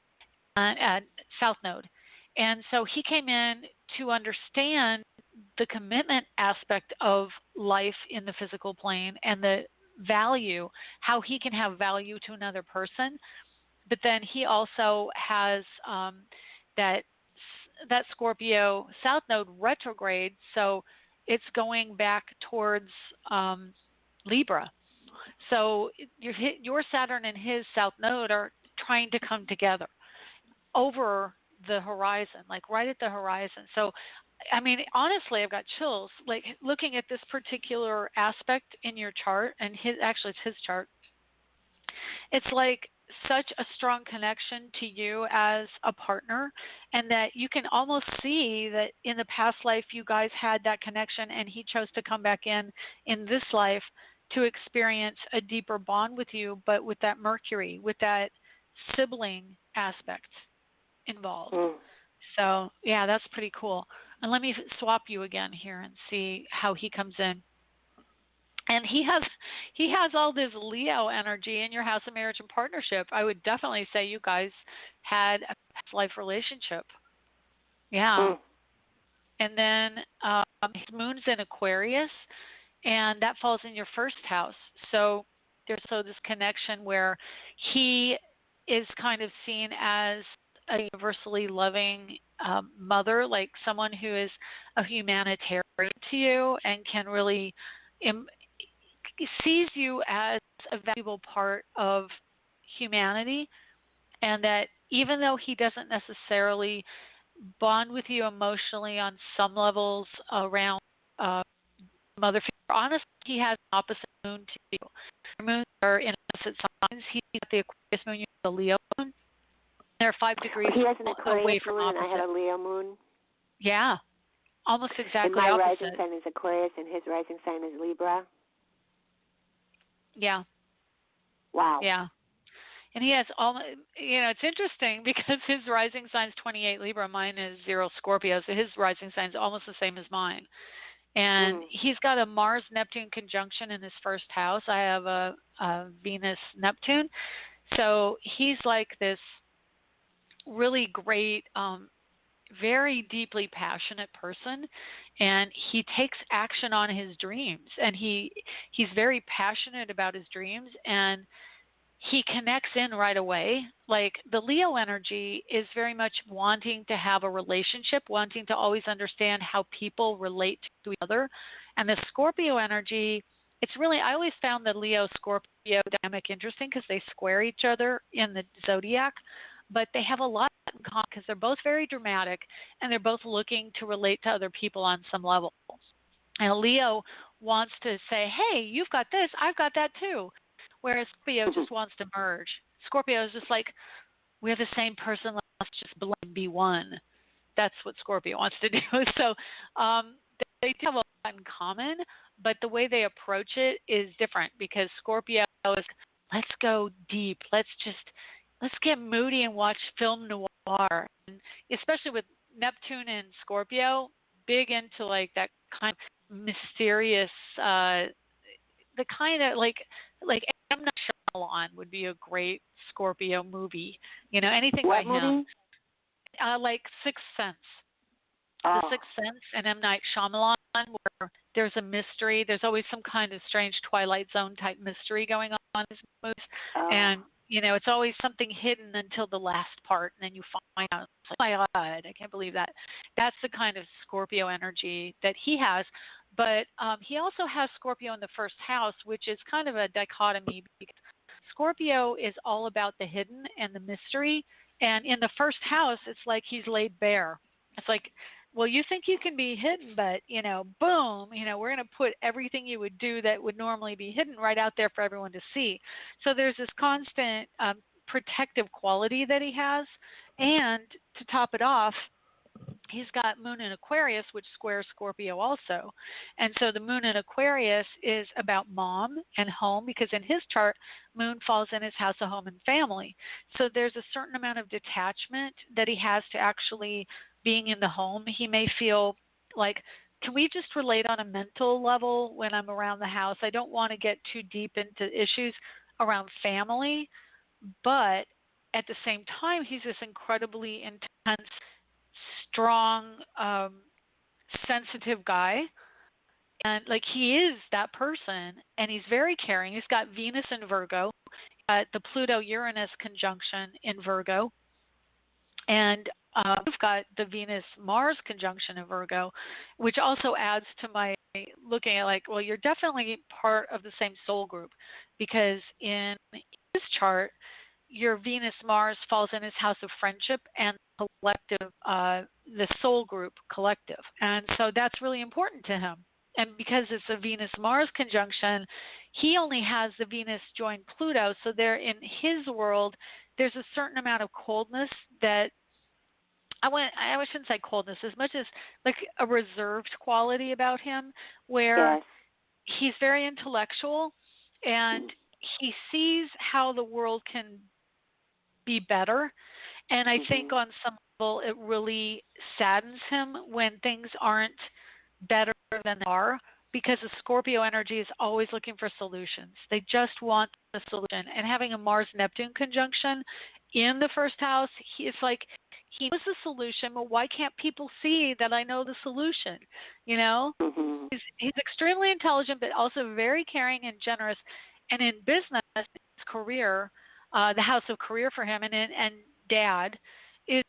S1: at south node. And so he came in to understand the commitment aspect of life in the physical plane and the value, how he can have value to another person. But then he also has that Scorpio south node retrograde, so it's going back towards Libra. So your Saturn and his south node are trying to come together over the horizon, like right at the horizon. So, I mean, honestly, I've got chills, like looking at this particular aspect in your chart, and it's his chart. It's like such a strong connection to you as a partner, and that you can almost see that in the past life you guys had that connection, and he chose to come back in this life to experience a deeper bond with you, but with that Mercury, with that sibling aspect involved. So, yeah, that's pretty cool. And let me swap you again here and see how he comes in. And he has all this Leo energy in your house of marriage and partnership. I would definitely say you guys had a past life relationship. Yeah. And then his moon's in Aquarius, and that falls in your first house. So there's this connection where he is kind of seen as a universally loving mother, like someone who is a humanitarian to you and can really sees you as a valuable part of humanity, and that even though he doesn't necessarily bond with you emotionally on some levels around mother figure, honestly, he has an opposite moon to you. Your moons are in opposite signs. He's got the Aquarius moon, you have the Leo moon. They're 5 degrees
S3: he has an Aquarius
S1: away from
S3: moon,
S1: opposite.
S3: And I have a Leo moon.
S1: Yeah, almost exactly
S3: and my
S1: opposite.
S3: rising sign is Aquarius, and his rising sign is Libra.
S1: Yeah.
S3: Wow.
S1: Yeah. And he has it's interesting because his rising sign is 28 Libra, mine is 0 Scorpio, so his rising sign is almost the same as mine. And he's got a Mars-Neptune conjunction in his first house. I have a Venus-Neptune. So he's like this really great, very deeply passionate person, and he takes action on his dreams, and he's very passionate about his dreams, and he connects in right away. Like the Leo energy is very much wanting to have a relationship, wanting to always understand how people relate to each other. And the Scorpio energy, it's really, I always found the Leo-Scorpio dynamic interesting because they square each other in the zodiac, but they have a lot in common because they're both very dramatic and they're both looking to relate to other people on some level. And Leo wants to say, hey, you've got this, I've got that too. Whereas Scorpio just wants to merge. Scorpio is just like, we're the same person, let's just blend, be one. that's what Scorpio wants to do. So they do have a lot in common, but the way they approach it is different because Scorpio is, let's go deep. Let's get moody and watch film noir. And especially with Neptune and Scorpio, big into like that kind of mysterious, the kind of like M. Night Shyamalan would be a great Scorpio movie. You know, anything
S3: what
S1: by
S3: movie?
S1: him. Like Sixth Sense. The Sixth Sense and M. Night Shyamalan, where there's a mystery. There's always some kind of strange Twilight Zone type mystery going on in his movies. And, you know, it's always something hidden until the last part, and then you find out, oh my God, I can't believe that. That's the kind of Scorpio energy that he has. But he also has Scorpio in the first house, which is kind of a dichotomy because Scorpio is all about the hidden and the mystery. And in the first house, it's like he's laid bare. It's like, well, you think you can be hidden, but, you know, boom, you know, we're going to put everything you would do that would normally be hidden right out there for everyone to see. So there's this constant protective quality that he has. And to top it off, he's got Moon in Aquarius, which squares Scorpio also. And so the Moon in Aquarius is about mom and home because in his chart, Moon falls in his house of home and family. So there's a certain amount of detachment that he has to actually being in the home. He may feel like, can we just relate on a mental level when I'm around the house? I don't want to get too deep into issues around family, but at the same time, he's this incredibly intense, strong, sensitive guy. And like he is that person, and he's very caring. He's got Venus in Virgo, the Pluto-Uranus conjunction in Virgo. And we've got the Venus-Mars conjunction in Virgo, which also adds to my looking at like, well, you're definitely part of the same soul group because in his chart, your Venus-Mars falls in his house of friendship and collective, the soul group collective. And so that's really important to him. And because it's a Venus-Mars conjunction, he only has the Venus join Pluto. So there in his world, there's a certain amount of coldness that I shouldn't say coldness as much as like a reserved quality about him where he's very intellectual and he sees how the world can be better. And I think on some level it really saddens him when things aren't better than they are because the Scorpio energy is always looking for solutions. They just want a solution. And having a Mars-Neptune conjunction in the first house, it's like he knows the solution, but why can't people see that I know the solution? You know? He's extremely intelligent, but also very caring and generous. And in business, his career, the house of career for him and dad is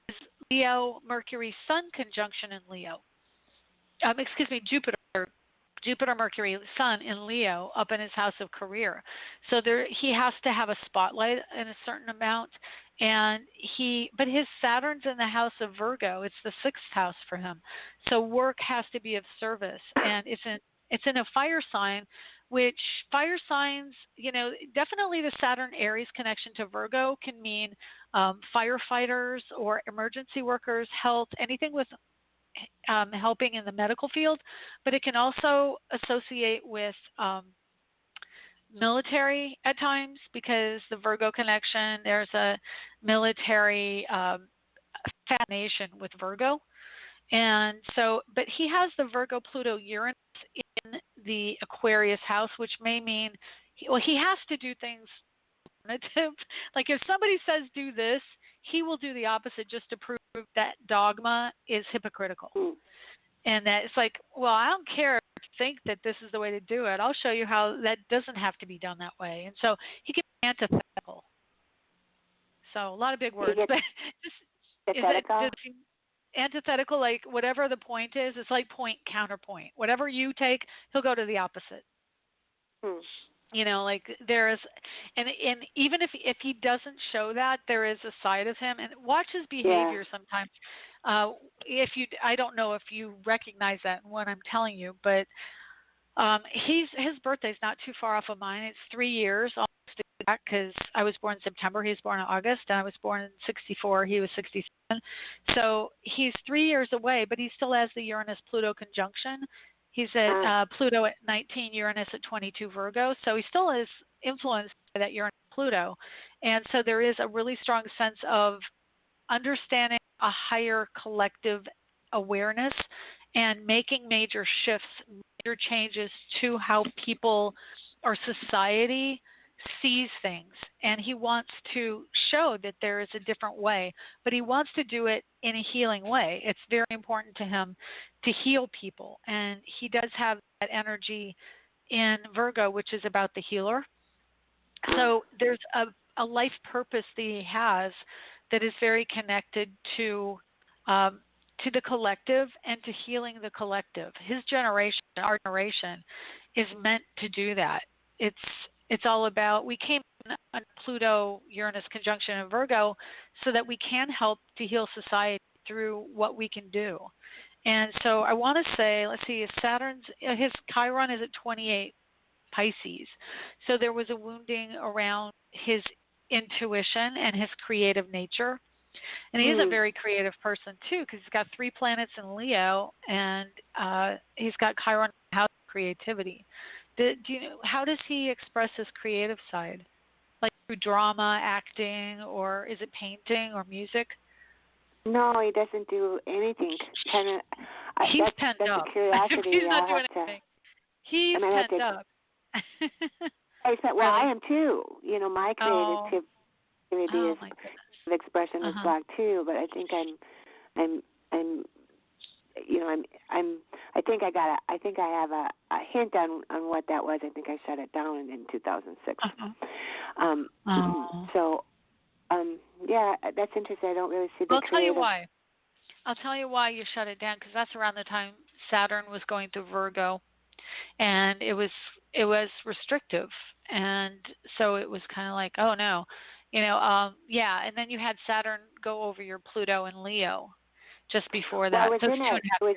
S1: Leo, Mercury, Sun conjunction in Leo. Jupiter, Mercury, Sun in Leo up in his house of career. So he has to have a spotlight in a certain amount. But his Saturn's in the house of Virgo. It's the sixth house for him. So work has to be of service. And it's in a fire sign, which fire signs, you know, definitely the Saturn Aries connection to Virgo can mean firefighters or emergency workers, health, anything with helping in the medical field, but it can also associate with military at times because the Virgo connection, there's a military fascination with Virgo. And so, but he has the Virgo Pluto Uranus in the Aquarius house, which may mean, he has to do things alternative. Like if somebody says do this, he will do the opposite just to prove that dogma is hypocritical. And that it's like, well, I don't care if you think that this is the way to do it. I'll show you how that doesn't have to be done that way. And so he can be antithetical. So a lot of big words. But antithetical, like whatever the point is, it's like point, counterpoint. Whatever you take, he'll go to the opposite. You know, like there is, and even if he doesn't show that, there is a side of him. And watch his behavior sometimes. I don't know if you recognize that in what I'm telling you, but his birthday's not too far off of mine. It's 3 years, almost back because I was born in September. He was born in August, and I was born in 64. He was 67. So he's 3 years away, but he still has the Uranus-Pluto conjunction. He's at Pluto at 19, Uranus at 22 Virgo. So he still is influenced by that Uranus-Pluto. And so there is a really strong sense of understanding a higher collective awareness and making major shifts, major changes to how people or society sees things. And he wants to show that there is a different way, but he wants to do it in a healing way. It's very important to him to heal people. And he does have that energy in Virgo, which is about the healer. So there's a life purpose that he has that is very connected to the collective and to healing the collective. His generation, our generation, is meant to do that. It's all about, we came on Pluto-Uranus conjunction in Virgo so that we can help to heal society through what we can do. And so I want to say, let's see, his Chiron is at 28 Pisces. So there was a wounding around his intuition and his creative nature. And he is a very creative person, too, because he's got 3 planets in Leo, and he's got Chiron in house of creativity. Do you know, how does he express his creative side? Like through drama, acting, or is it painting or music?
S3: No, he doesn't do anything.
S1: He's pent up.
S3: A curiosity.
S1: He's not doing anything. He's pent up.
S3: I am too. You know, my creativity is expression is blocked too. But I think I think I have a hint on what that was. I think I shut it down in 2006. Yeah, that's interesting. I don't really see the
S1: I'll tell you why. I'll tell you why you shut it down, because that's around the time Saturn was going through Virgo, and it was restrictive, and so it was kind of like, oh no, and then you had Saturn go over your Pluto and Leo just before that.
S3: I was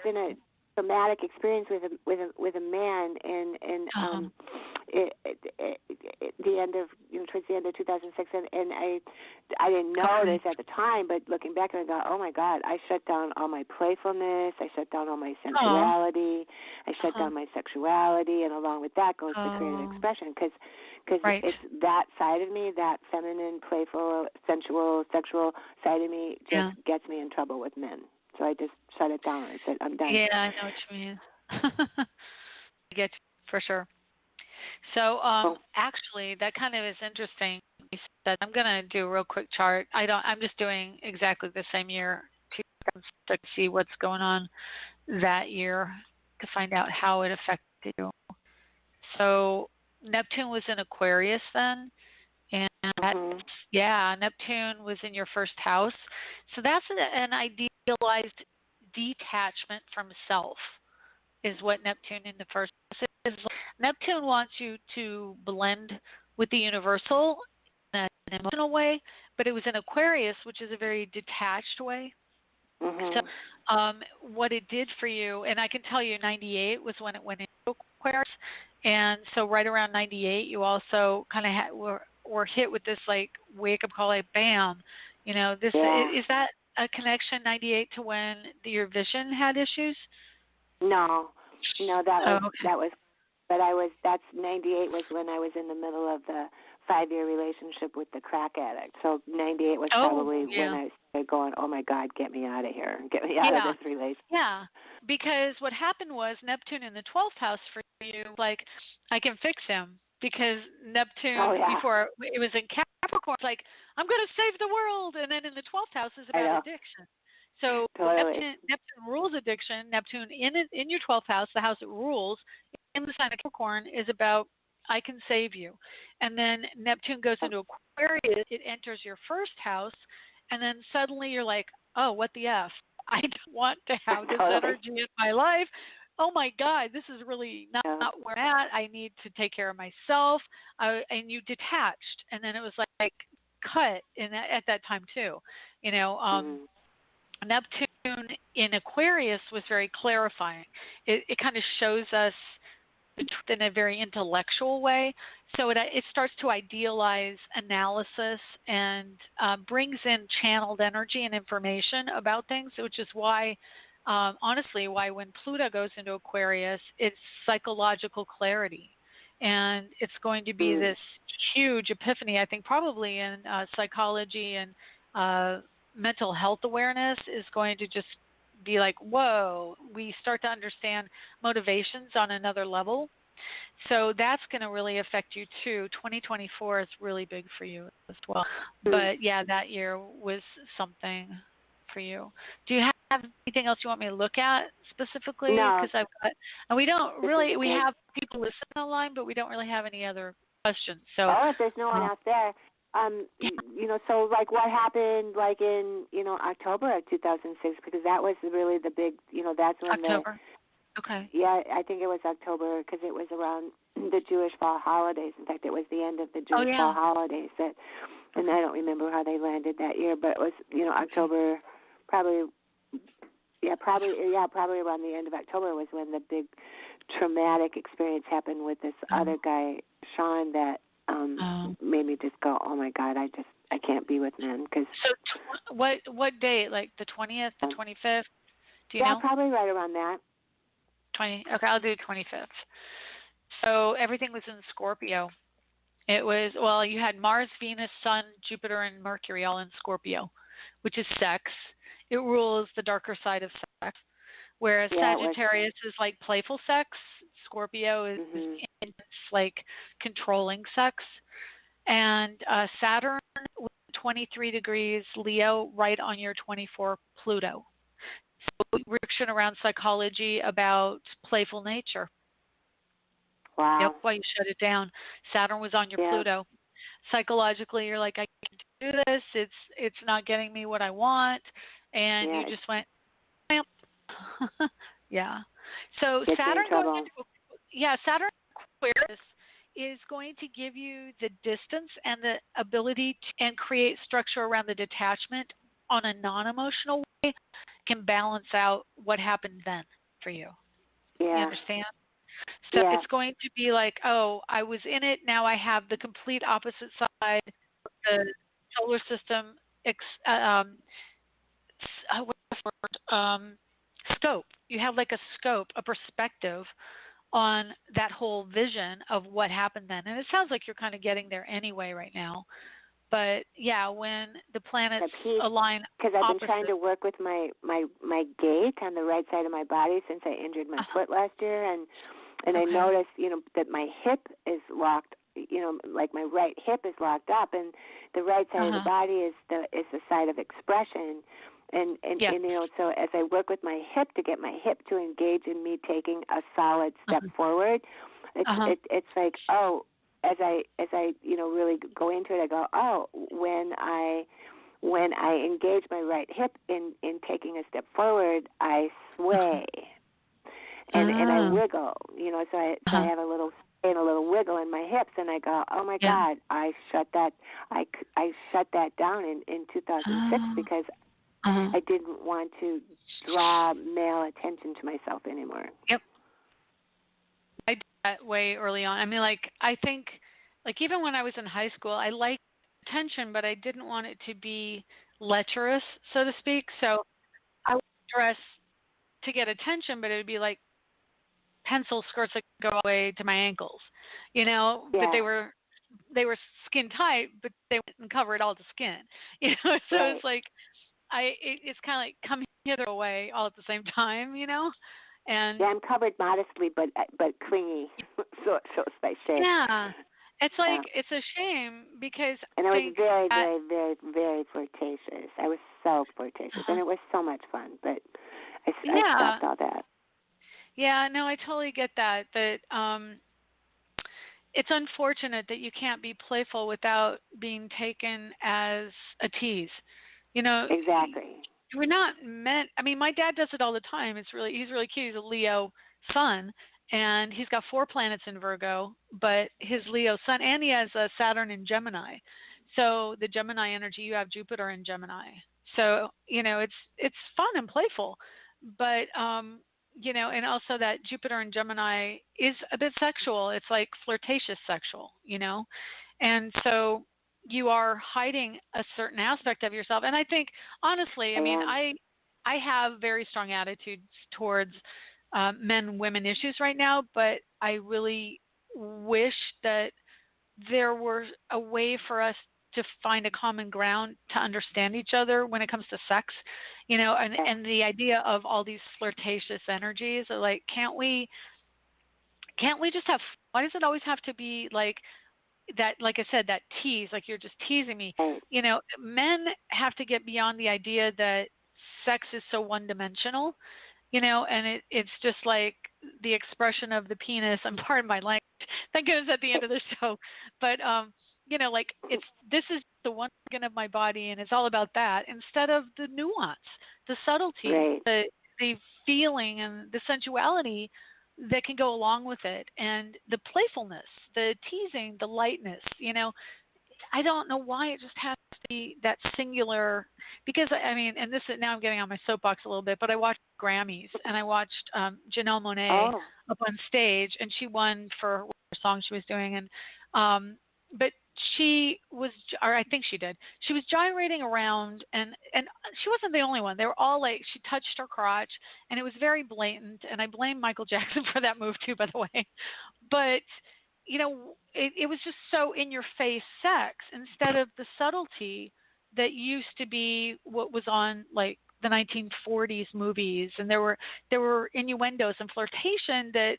S3: in a traumatic experience with a man, and the end of towards the end of 2006, and I didn't know this at the time, but looking back, I thought, oh my God, I shut down all my playfulness, I shut down all my sensuality, I shut down my sexuality, and along with that goes the creative expression, because it's that side of me, that feminine, playful, sensual, sexual side of me just gets me in trouble with men. So I just shut it down. I said, I'm done.
S1: Yeah, I know what you mean. I get you, for sure. So actually, that kind of is interesting. You said, I'm going to do a real quick chart. I'm just doing exactly the same year to see what's going on that year to find out how it affected you. So Neptune was in Aquarius then. And Neptune was in your first house. So that's an idealized detachment from self is what Neptune in the first house is. Neptune wants you to blend with the universal in an emotional way, but it was in Aquarius, which is a very detached way. So what it did for you, and I can tell you 98 was when it went into Aquarius, and so right around 98 you also kind of were hit with this like wake-up call, like bam, is that a connection, 98, to when your vision had issues?
S3: No, that's 98 was when I was in the middle of the 5-year relationship with the crack addict. So 98 was probably when I started going, oh my God, get me out of here, get me out of this relationship.
S1: Yeah, because what happened was Neptune in the 12th house for you, like, I can fix him. Because Neptune, before it was in Capricorn, it's like, I'm going to save the world. And then in the 12th house is about addiction. So Neptune rules addiction. Neptune in your 12th house, the house it rules, in the sign of Capricorn, is about, I can save you. And then Neptune goes into Aquarius. It enters your first house. And then suddenly you're like, oh, what the F? I don't want to have this energy in my life. Oh my God, this is really not where I'm at. I need to take care of myself. And you detached. And then it was like cut at that time too. Neptune in Aquarius was very clarifying. It kind of shows us in a very intellectual way. So it starts to idealize analysis and brings in channeled energy and information about things, which is why, honestly, why when Pluto goes into Aquarius, it's psychological clarity. And it's going to be this huge epiphany, I think, probably in psychology and mental health awareness is going to just be like, whoa, we start to understand motivations on another level. So that's going to really affect you too. 2024 is really big for you as well. But yeah, that year was something for you. Do you have anything else you want me to look at specifically?
S3: No.
S1: Because I've got, and we don't really, we have people listening online, but we don't really have any other questions. So,
S3: if there's no one out there, so like what happened like in, October of 2006, because that was really the big, that's when
S1: October. Okay.
S3: Yeah, I think it was October because it was around the Jewish fall holidays. In fact, it was the end of the Jewish fall holidays and I don't remember how they landed that year, but it was, October, probably around the end of October was when the big traumatic experience happened with this other guy, Sean, that made me just go, oh my God, I can't be with men.
S1: So what date? Like the 20th, the 25th? Do you know?
S3: Yeah, probably right around that.
S1: 20. Okay, I'll do 25th. So everything was in Scorpio. It was, well, you had Mars, Venus, Sun, Jupiter, and Mercury all in Scorpio, which is sex. It rules the darker side of sex. Whereas Sagittarius is like playful sex. Scorpio is intense, like controlling sex. And Saturn, 23 degrees Leo, right on your 24 Pluto. So restriction around psychology about playful nature.
S3: Wow.
S1: Yep, why you shut it down. Saturn was on your Pluto. Psychologically, you're like, I can't do this. It's not getting me what I want. And you just went, yeah. So Saturn going into, Saturn Aquarius is going to give you the distance and the ability to, and create structure around the detachment on a non-emotional way, can balance out what happened then for you. Yeah. You understand? So it's going to be like, oh, I was in it, now I have the complete opposite side of the solar system scope. You have like a scope, a perspective on that whole vision of what happened then. And it sounds like you're kind of getting there anyway right now. But yeah, when the planets align,
S3: because I've been trying to work with my gait on the right side of my body since I injured my foot last year, and I noticed, that my hip is locked. Like my right hip is locked up, and the right side of the body is the side of expression. And so as I work with my hip to get my hip to engage in me taking a solid step forward, it's like, oh. As I really go into it, I go, oh, when I engage my right hip in taking a step forward, I sway and I wiggle, so I have a little sway and a little wiggle in my hips, and I go, oh my God, I shut that down in 2006 because I didn't want to draw male attention to myself anymore.
S1: Yep. I did that way early on. I mean, I think, even when I was in high school, I liked attention, but I didn't want it to be lecherous, so to speak. So I would dress to get attention, but it would be like pencil skirts that go all the way to my ankles, but they were skin tight, but they wouldn't cover it all to skin, So it's like, it's kind of like come hither away all at the same time, And
S3: I'm covered modestly, but clingy, so by shape.
S1: Yeah, it's like it's a shame because
S3: I was very, very, very, very flirtatious. I was so flirtatious, and it was so much fun. But I stopped all that.
S1: Yeah, no, I totally get that. That it's unfortunate that you can't be playful without being taken as a tease.
S3: Exactly.
S1: We're not meant. I mean, my dad does it all the time. He's really cute. He's a Leo sun, and he's got 4 planets in Virgo. But his Leo sun, and he has Saturn in Gemini. So the Gemini energy, you have Jupiter in Gemini. So it's fun and playful. But and also that Jupiter in Gemini is a bit sexual. It's like flirtatious sexual, and so you are hiding a certain aspect of yourself. And I think, honestly, I have very strong attitudes towards men-women issues right now, but I really wish that there were a way for us to find a common ground to understand each other when it comes to sex, and the idea of all these flirtatious energies. Like, can't we just have? Why does it always have to be like that? Like I said, that tease, like you're just teasing me. Men have to get beyond the idea that sex is so one-dimensional, and it's just like the expression of the penis. I'm pardon my language. Thank goodness at the end of the show, but like this is the one organ of my body, and it's all about that instead of the nuance, the subtlety, the feeling, and the sensuality that can go along with it, and the playfulness, the teasing, the lightness. I don't know why it just has to be that singular. Because and this is, now I'm getting on my soapbox a little bit, but I watched Grammys, and I watched Janelle Monáe up on stage, and she won for her song she was doing, and but she was, or I think she did. She was gyrating around, and she wasn't the only one. They were all like, she touched her crotch, and it was very blatant. And I blame Michael Jackson for that move too, by the way. But it was just so in your face sex instead of the subtlety that used to be what was on like the 1940s movies, and there were innuendos and flirtation that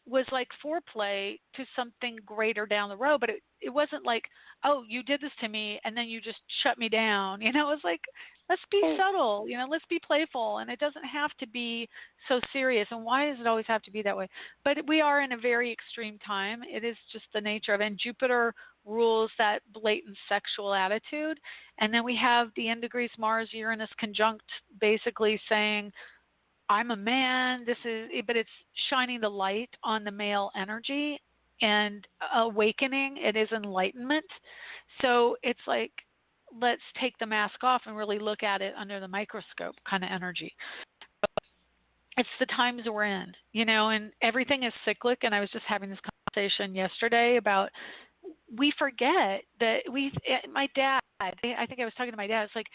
S1: was like foreplay to something greater down the road, but it wasn't like, oh, you did this to me and then you just shut me down. It was like, let's be subtle, let's be playful, and it doesn't have to be so serious. And why does it always have to be that way? But we are in a very extreme time. It is just the nature of it. And Jupiter rules that blatant sexual attitude. And then we have the end degrees Mars Uranus conjunct, basically saying, I'm a man, but it's shining the light on the male energy and awakening. It is enlightenment. So it's like, let's take the mask off and really look at it under the microscope kind of energy. But it's the times we're in, and everything is cyclic. And I was just having this conversation yesterday about, we forget that my dad, I think I was talking to my dad, it's like,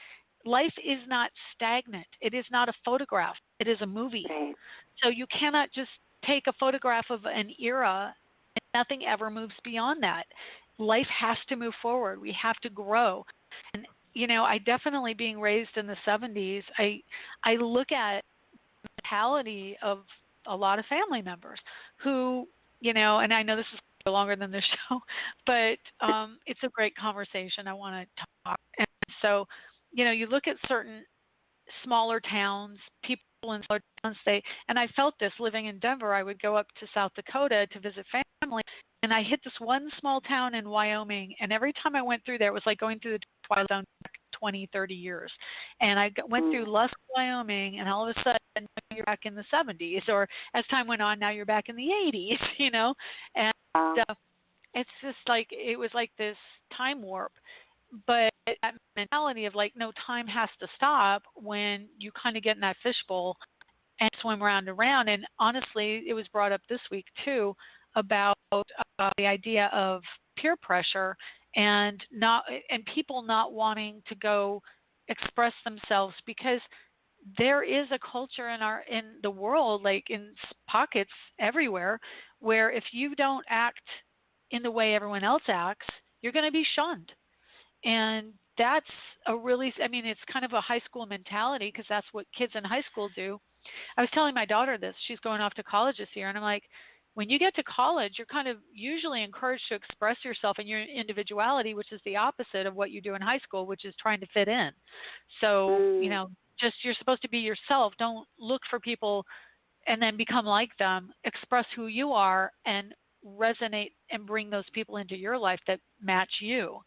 S1: life is not stagnant. It is not a photograph. It is a movie. Right. So you cannot just take a photograph of an era and nothing ever moves beyond that. Life has to move forward. We have to grow. And, I definitely, being raised in the 70s, I look at the mentality of a lot of family members who, and I know this is longer than this show, but it's a great conversation. I want to talk. And so, you look at certain smaller towns, people in smaller towns, and I felt this living in Denver. I would go up to South Dakota to visit family, and I hit this one small town in Wyoming, and every time I went through there, it was like going through the Twilight Zone back 20, 30 years. And I went through Lusk, Wyoming, and all of a sudden you're back in the 70s, or as time went on, now you're back in the 80s, and it's just like, it was like this time warp. But that mentality of like, no, time has to stop, when you kind of get in that fishbowl and swim round and round. And honestly, it was brought up this week too about the idea of peer pressure and people not wanting to go express themselves, because there is a culture in the world, like in pockets everywhere, where if you don't act in the way everyone else acts, you're going to be shunned. And that's it's kind of a high school mentality, because that's what kids in high school do. I was telling my daughter this. She's going off to college this year, and I'm like, when you get to college, you're kind of usually encouraged to express yourself in your individuality, which is the opposite of what you do in high school, which is trying to fit in. So, just, you're supposed to be yourself. Don't look for people and then become like them. Express who you are and resonate and bring those people into your life that match you.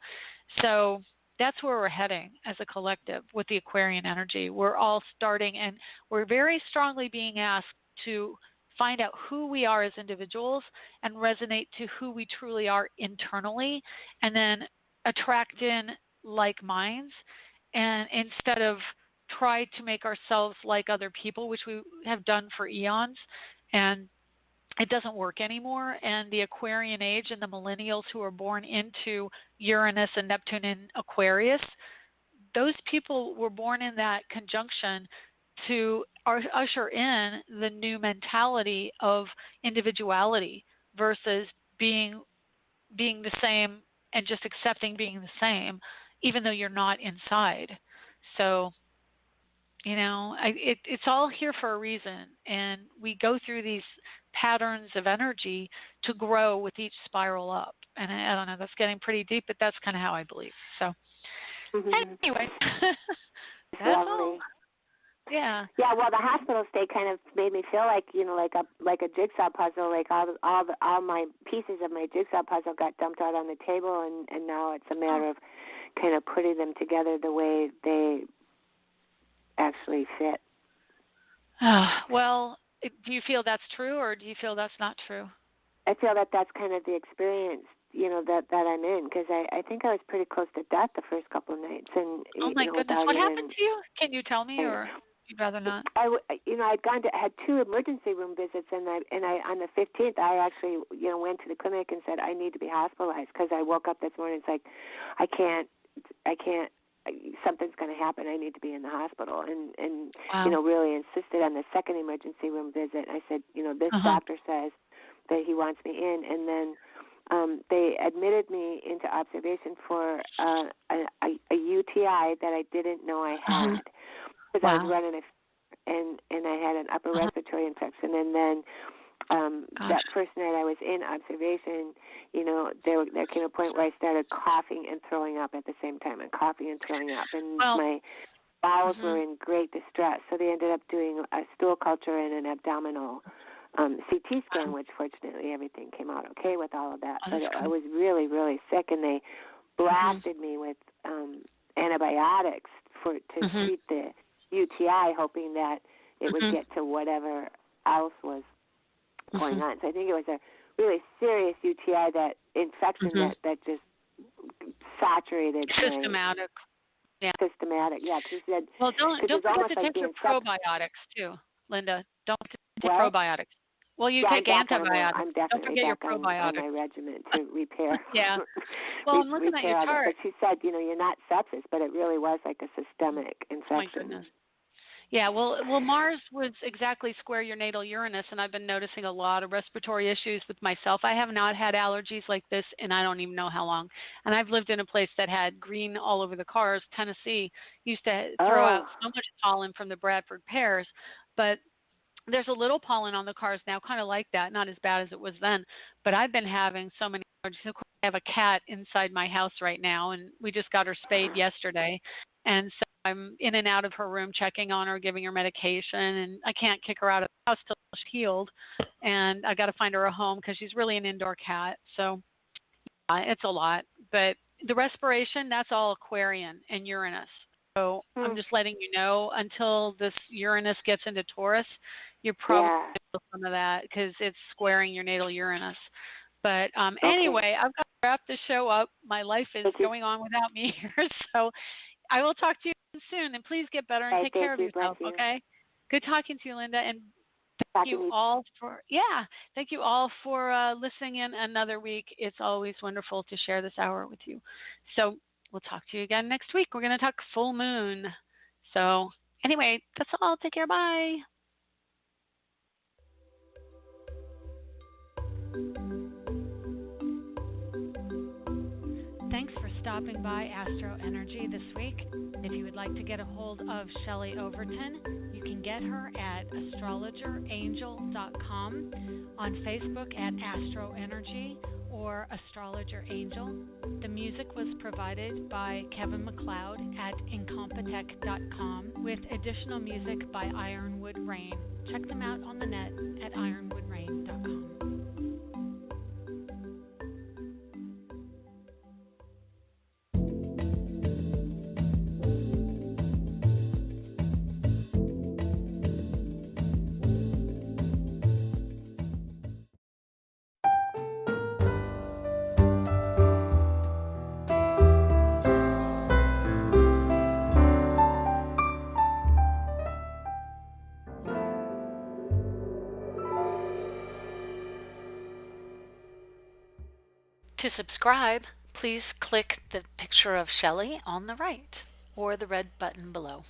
S1: So that's where we're heading as a collective with the Aquarian energy. We're all starting, and we're very strongly being asked to find out who we are as individuals and resonate to who we truly are internally, and then attract in like minds, and instead of try to make ourselves like other people, which we have done for eons, and it doesn't work anymore. And the Aquarian age and the millennials who are born into Uranus and Neptune in Aquarius, those people were born in that conjunction to usher in the new mentality of individuality versus being the same and just accepting being the same, even though you're not inside. So, it's all here for a reason, and we go through these patterns of energy to grow with each spiral up. And I don't know, that's getting pretty deep, but that's kind of how I believe. So, anyway, that's all. Yeah.
S3: Yeah. Well, the hospital stay kind of made me feel like like a jigsaw puzzle. Like all my pieces of my jigsaw puzzle got dumped out on the table, and now it's a matter of kind of putting them together the way they actually fit.
S1: Well, do you feel that's true, or do you feel that's not true?
S3: I feel that that's kind of the experience, that I'm in, because I think I was pretty close to death the first couple of nights. And
S1: oh my goodness, what happened to you? Can you tell me, or you'd rather not?
S3: I'd had 2 emergency room visits, and I on the 15th I actually went to the clinic and said I need to be hospitalized, because I woke up this morning. It's like I can't. Something's going to happen. I need to be in the hospital, and
S1: wow.
S3: Really insisted on the second emergency room visit. I said, this doctor says that he wants me in, and then they admitted me into observation for a UTI that I didn't know I had, because I was running and I had an upper respiratory infection, and then that first night I was in observation, there came a point where I started coughing and throwing up at the same time, and coughing and throwing up, and my bowels were in great distress. So they ended up doing a stool culture and an abdominal CT scan, which fortunately everything came out okay with all of that. But I was really, really sick, and they blasted me with antibiotics to treat the UTI, hoping that it would get to whatever else was going on. So I think it was a really serious UTI, that infection that just saturated
S1: systematic.
S3: Systematic, yeah. She said,
S1: well, don't forget to take your probiotics too, Linda. Don't take probiotics. Well, you take antibiotics.
S3: I'm definitely
S1: don't forget your probiotics.
S3: On my regimen to repair.
S1: Yeah. Well, I'm looking at your chart.
S3: But she said, you're not sepsis, but it really was like a systemic infection.
S1: Oh, my goodness. Yeah, well, Mars was exactly square your natal Uranus, and I've been noticing a lot of respiratory issues with myself. I have not had allergies like this, and I don't even know how long. And I've lived in a place that had green all over the cars. Tennessee used to throw out so much pollen from the Bradford pears, but there's a little pollen on the cars now, kind of like that, not as bad as it was then. But I've been having so many allergies. Of course, I have a cat inside my house right now, and we just got her spayed yesterday. And so I'm in and out of her room checking on her, giving her medication, and I can't kick her out of the house till she's healed. And I got to find her a home because she's really an indoor cat. So it's a lot. But the respiration, that's all Aquarian and Uranus. So I'm just letting you know, until this Uranus gets into Taurus, you're probably going to feel some of that because it's squaring your natal Uranus. But anyway, I've got to wrap the show up. My life is going on without me here. So I will talk to you soon, and please get better and take care of yourself, okay? Good talking to you, Linda, and thank you all for listening in another week. It's always wonderful to share this hour with you. So we'll talk to you again next week. We're going to talk full moon. So anyway, that's all. Take care. Bye. Thanks for stopping by AstroEnergy this week. If you would like to get a hold of Shelley Overton, you can get her at astrologerangel.com, on Facebook at AstroEnergy or Astrologer Angel. The music was provided by Kevin MacLeod at incompetech.com, with additional music by Ironwood Rain. Check them out on the net at ironwoodrain.com.
S4: To subscribe, please click the picture of Shelley on the right or the red button below.